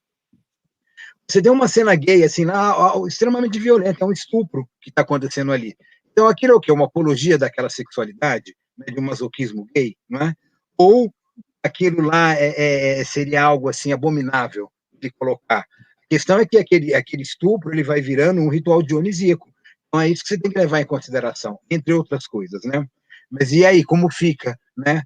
você tem uma cena gay, assim, lá, extremamente violenta, é um estupro que está acontecendo ali. Então, aquilo é o quê? Uma apologia daquela sexualidade, né, de um masoquismo gay, não é? Ou aquilo lá seria algo, assim, abominável de colocar. A questão é que aquele estupro, ele vai virando um ritual dionisíaco. Então, é isso que você tem que levar em consideração, entre outras coisas, né? Mas e aí, como fica, né?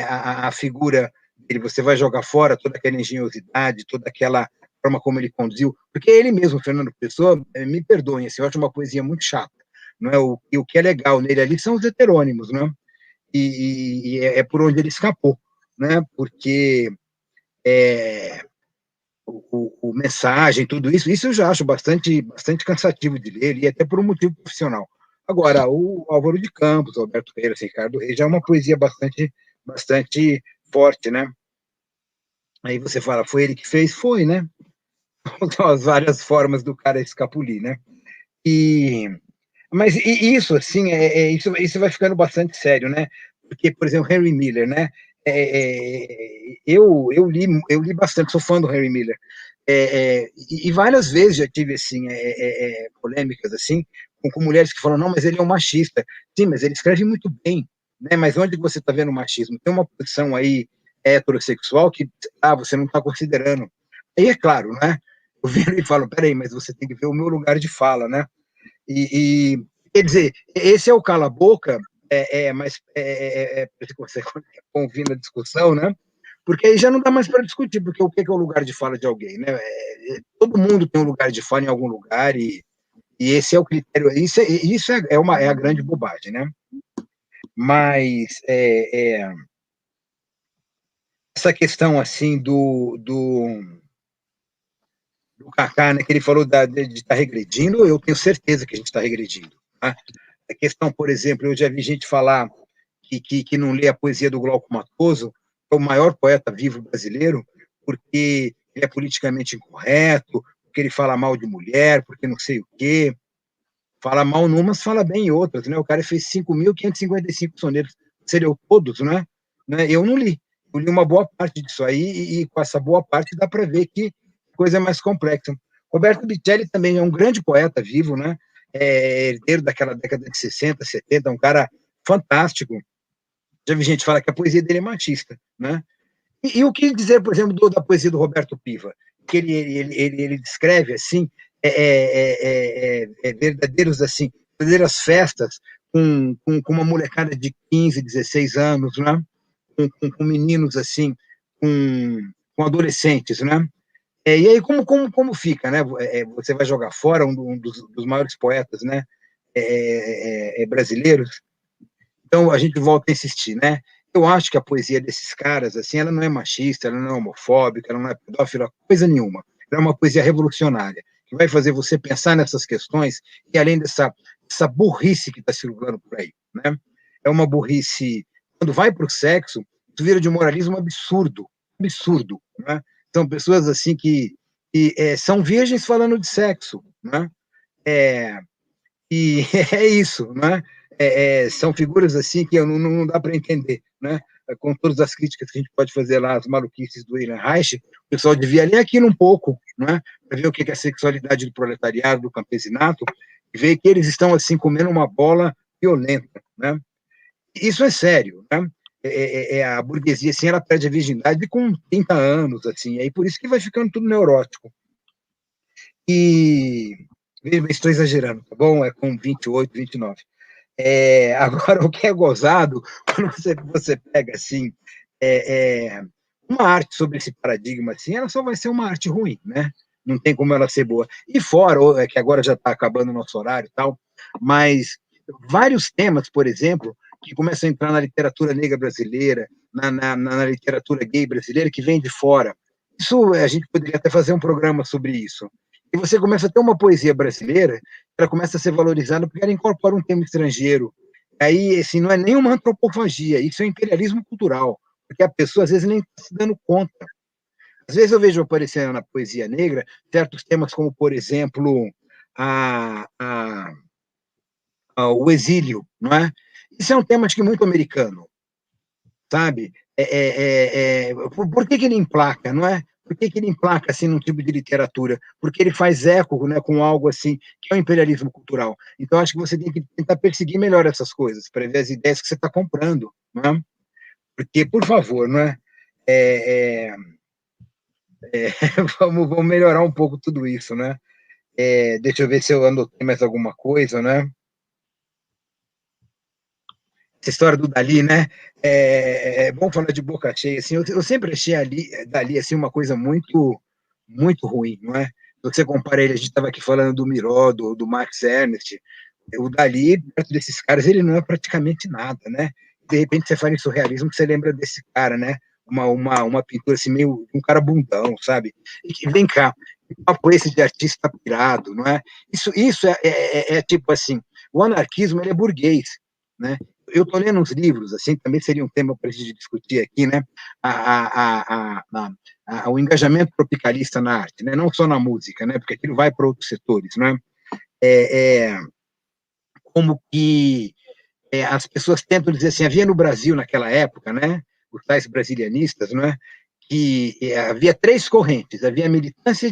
A figura dele, você vai jogar fora toda aquela engenhosidade, toda aquela forma como ele conduziu, porque ele mesmo, Fernando Pessoa, me perdoem, assim, eu acho uma poesia muito chata, não é? O que é legal nele ali são os heterônimos, não é? E é por onde ele escapou, né? Porque o mensagem, tudo isso eu já acho bastante cansativo de ler, e até por um motivo profissional. Agora, o Álvaro de Campos, o Alberto Pereira, Ricardo Reis, já é uma poesia bastante forte, né? Aí você fala, foi ele que fez? Foi, né? São as várias formas do cara escapulir, né? Mas isso, assim, isso vai ficando bastante sério, né? Porque, por exemplo, Henry Miller, né? Eu li bastante, sou fã do Henry Miller. E várias vezes já tive, assim, polêmicas, assim, com mulheres que falam, não, mas ele é um machista. Sim, mas ele escreve muito bem, né? Mas onde você está vendo o machismo? Tem uma posição aí heterossexual que você não está considerando. Aí é claro, né? Eu viro e falo, peraí, mas você tem que ver o meu lugar de fala, né? Quer dizer, esse é o cala-boca, mas você convindo a discussão, né? Porque aí já não dá mais para discutir, porque o que é o lugar de fala de alguém, né? Todo mundo tem um lugar de fala em algum lugar, e esse é o critério, isso é a grande bobagem, né? Mas essa questão, assim, do Kaká, né, que ele falou de estar regredindo, eu tenho certeza que a gente está regredindo. Tá? A questão, por exemplo, eu já vi gente falar que não lê a poesia do Glauco Matoso, que é o maior poeta vivo brasileiro, porque ele é politicamente incorreto, porque ele fala mal de mulher, porque não sei o quê. Fala mal numas, fala bem em outras, né? O cara fez 5.555 sonetos, seriam todos, né? Eu não li. Eu li uma boa parte disso aí, e com essa boa parte dá para ver que coisa é mais complexa. Roberto Bitelli também é um grande poeta vivo, né? Herdeiro daquela década de 60, 70, um cara fantástico. Já vi gente falar que a poesia dele é machista, né? E o que dizer, por exemplo, da poesia do Roberto Piva? Que ele descreve, assim, verdadeiros, assim, verdadeiras festas com uma molecada de 15, 16 anos, né? Com meninos, assim, com adolescentes, né? E aí, como fica, né? Você vai jogar fora um dos maiores poetas, né? Brasileiros. Então, a gente volta a insistir, né? Eu acho que a poesia desses caras, assim, ela não é machista, ela não é homofóbica, ela não é pedófila, coisa nenhuma. Ela é uma poesia revolucionária, que vai fazer você pensar nessas questões, e além dessa burrice que está circulando por aí, né? É uma burrice, quando vai para o sexo, isso vira de um moralismo absurdo, né? São pessoas, assim, que são virgens falando de sexo, né? E é isso, né? São figuras assim que não dá para entender, né? Com todas as críticas que a gente pode fazer lá, as maluquices do Wilhelm Reich, o pessoal devia ler aquilo um pouco, né? Para ver o que é a sexualidade do proletariado, do campesinato, e ver que eles estão assim comendo uma bola violenta, né? Isso é sério, né? A burguesia assim, ela perde a virgindade com 30 anos, assim, aí por isso que vai ficando tudo neurótico. E estou exagerando, tá bom? É com 28, 29. Agora, o que é gozado, quando você pega assim, uma arte sobre esse paradigma, assim, ela só vai ser uma arte ruim, né? Não tem como ela ser boa. E fora, que agora já está acabando o nosso horário e tal, mas vários temas, por exemplo, que começam a entrar na literatura negra brasileira, na literatura gay brasileira, que vem de fora. Isso, a gente poderia até fazer um programa sobre isso. E você começa a ter uma poesia brasileira, ela começa a ser valorizada porque ela incorpora um tema estrangeiro. Aí, assim, não é nenhuma antropofagia, isso é imperialismo cultural, porque a pessoa, às vezes, nem está se dando conta. Às vezes eu vejo aparecendo na poesia negra certos temas como, por exemplo, o exílio, não é? Isso é um tema, acho que, muito americano, sabe? Por que ele emplaca, não é? Por que ele emplaca assim num tipo de literatura? Porque ele faz eco, né, com algo assim que é o imperialismo cultural. Então acho que você tem que tentar perseguir melhor essas coisas para ver as ideias que você está comprando, não é? Porque, por favor, não é? É, é, vamos melhorar um pouco tudo isso, né? Deixa eu ver se eu anotei mais alguma coisa, né? Essa história do Dali, né? É bom falar de boca cheia, assim, eu sempre achei Dali assim, uma coisa muito, muito ruim, não é? Você compara ele, a gente estava aqui falando do Miró, do Max Ernst, o Dali, perto desses caras, ele não é praticamente nada, né? De repente você fala em surrealismo, você lembra desse cara, né? Uma pintura assim, meio um cara bundão, sabe? E vem cá, que papo esse de artista pirado, não é? Isso tipo assim, o anarquismo ele é burguês, né? Eu estou lendo uns livros, assim, também seria um tema para a gente discutir aqui, né? O engajamento tropicalista na arte, né? Não só na música, né? Porque aquilo vai para outros setores, né? Como que as pessoas tentam dizer assim, havia no Brasil naquela época, né? Os tais brasilianistas, né? Que havia três correntes, havia a militância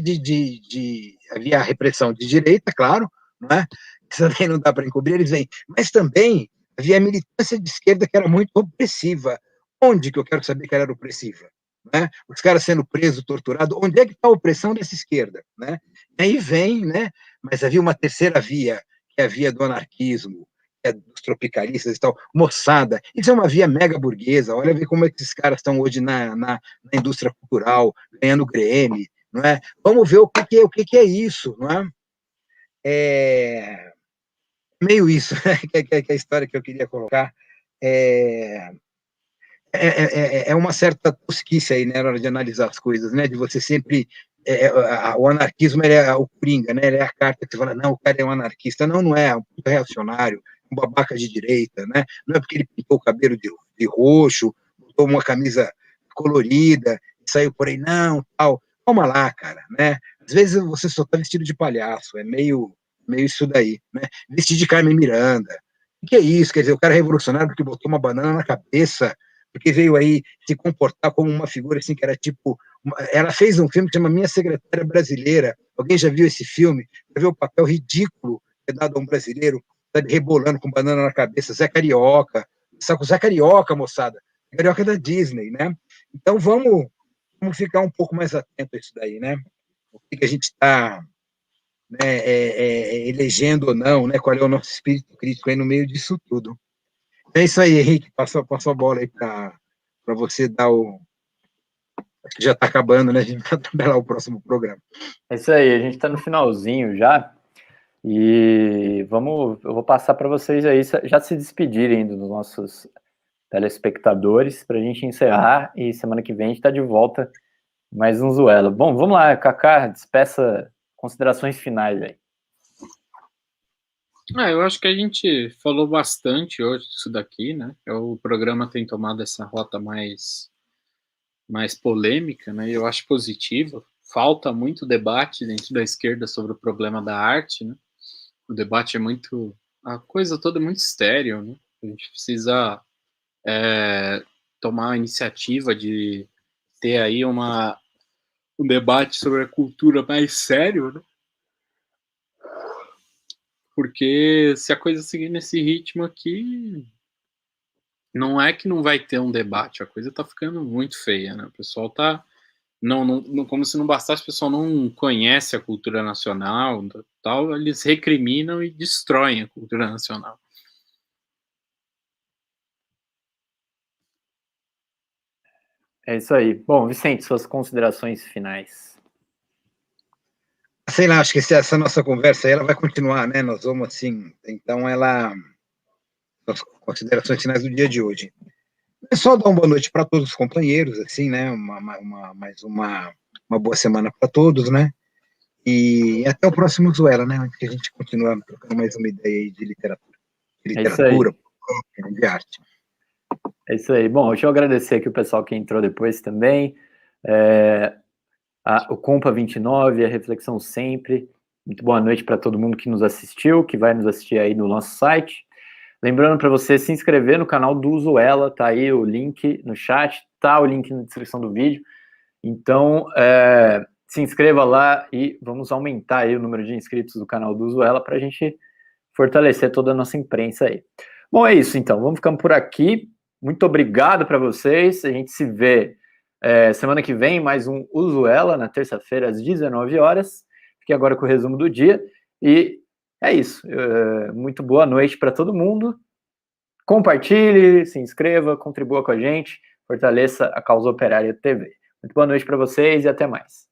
havia a repressão de direita, claro, não é? Isso também não dá para encobrir, eles vêm, mas também havia a militância de esquerda que era muito opressiva. Onde que eu quero saber que ela era opressiva? Né? Os caras sendo presos, torturados, onde é que está a opressão dessa esquerda? Né? E aí vem, né? Mas havia uma terceira via, que é a via do anarquismo, dos tropicalistas e tal, moçada, isso é uma via mega burguesa, olha ver como esses caras estão hoje na indústria cultural, ganhando Grêmio, não é? Vamos ver o que é isso, não é? Meio isso, né? que é a história que eu queria colocar. É uma certa tosquice aí, né, na hora de analisar as coisas, né, de você sempre... o anarquismo é o coringa, né, ele é a carta que você fala, não, o cara é um anarquista. Não, não é um reacionário, um babaca de direita, né, não é porque ele pintou o cabelo de roxo, botou uma camisa colorida, saiu por aí, não, tal. Calma lá, cara, né, às vezes você só tá vestido de palhaço, é meio isso daí, né, vestido de Carmen Miranda. O que é isso? Quer dizer, o cara é revolucionário porque botou uma banana na cabeça, porque veio aí se comportar como uma figura assim que era tipo... Ela fez um filme que chama Minha Secretária Brasileira. Alguém já viu esse filme? Já viu o papel ridículo que é dado a um brasileiro, sabe, rebolando com banana na cabeça? Zé Carioca. Sabe, o Zé Carioca, moçada. Carioca da Disney, né? Então vamos ficar um pouco mais atento a isso daí, né? O que a gente está, né, elegendo ou não, né? Qual é o nosso espírito crítico aí no meio disso tudo. É isso aí, Henrique. Passou a bola aí para você dar o... Acho que já está acabando, né? A gente vai tabelar o próximo programa. É isso aí, a gente está no finalzinho já. E eu vou passar para vocês aí já se despedirem dos nossos telespectadores para a gente encerrar. E semana que vem a gente está de volta mais um Zuela. Bom, vamos lá, Kaká, despeça considerações finais aí. Eu acho que a gente falou bastante hoje disso daqui, né? O programa tem tomado essa rota mais polêmica, né? Eu acho positivo. Falta muito debate dentro da esquerda sobre o problema da arte, né? o debate é muito... A coisa toda é muito estéril, né? A gente precisa tomar a iniciativa de ter aí um debate sobre a cultura mais sério, né? Porque se a coisa seguir nesse ritmo aqui, não é que não vai ter um debate, a coisa tá ficando muito feia, né? O pessoal tá... Não, como se não bastasse, o pessoal não conhece a cultura nacional, tal, eles recriminam e destroem a cultura nacional. É isso aí. Bom, Vicente, suas considerações finais. Sei lá, acho que essa nossa conversa aí, ela vai continuar, né? Nós vamos assim, então as considerações finais do dia de hoje. É só dar uma boa noite para todos os companheiros, assim, né? Mais uma boa semana para todos, né? E até o próximo Zoela, né? Onde que a gente continua trocando mais uma ideia aí de literatura. É isso aí. De arte. É isso aí. Bom, deixa eu agradecer aqui o pessoal que entrou depois também. O Compa 29, a Reflexão Sempre. Muito boa noite para todo mundo que nos assistiu, que vai nos assistir aí no nosso site. Lembrando para você se inscrever no canal do Usuela, tá aí o link no chat, tá o link na descrição do vídeo. Então, se inscreva lá e vamos aumentar aí o número de inscritos do canal do Usuela para a gente fortalecer toda a nossa imprensa aí. Bom, é isso então, vamos ficando por aqui. Muito obrigado para vocês, a gente se vê semana que vem, mais um Usuela, na terça-feira, às 19 horas. Fique agora com o resumo do dia. E é isso. Muito boa noite para todo mundo. Compartilhe, se inscreva, contribua com a gente, fortaleça a Causa Operária TV. Muito boa noite para vocês e até mais.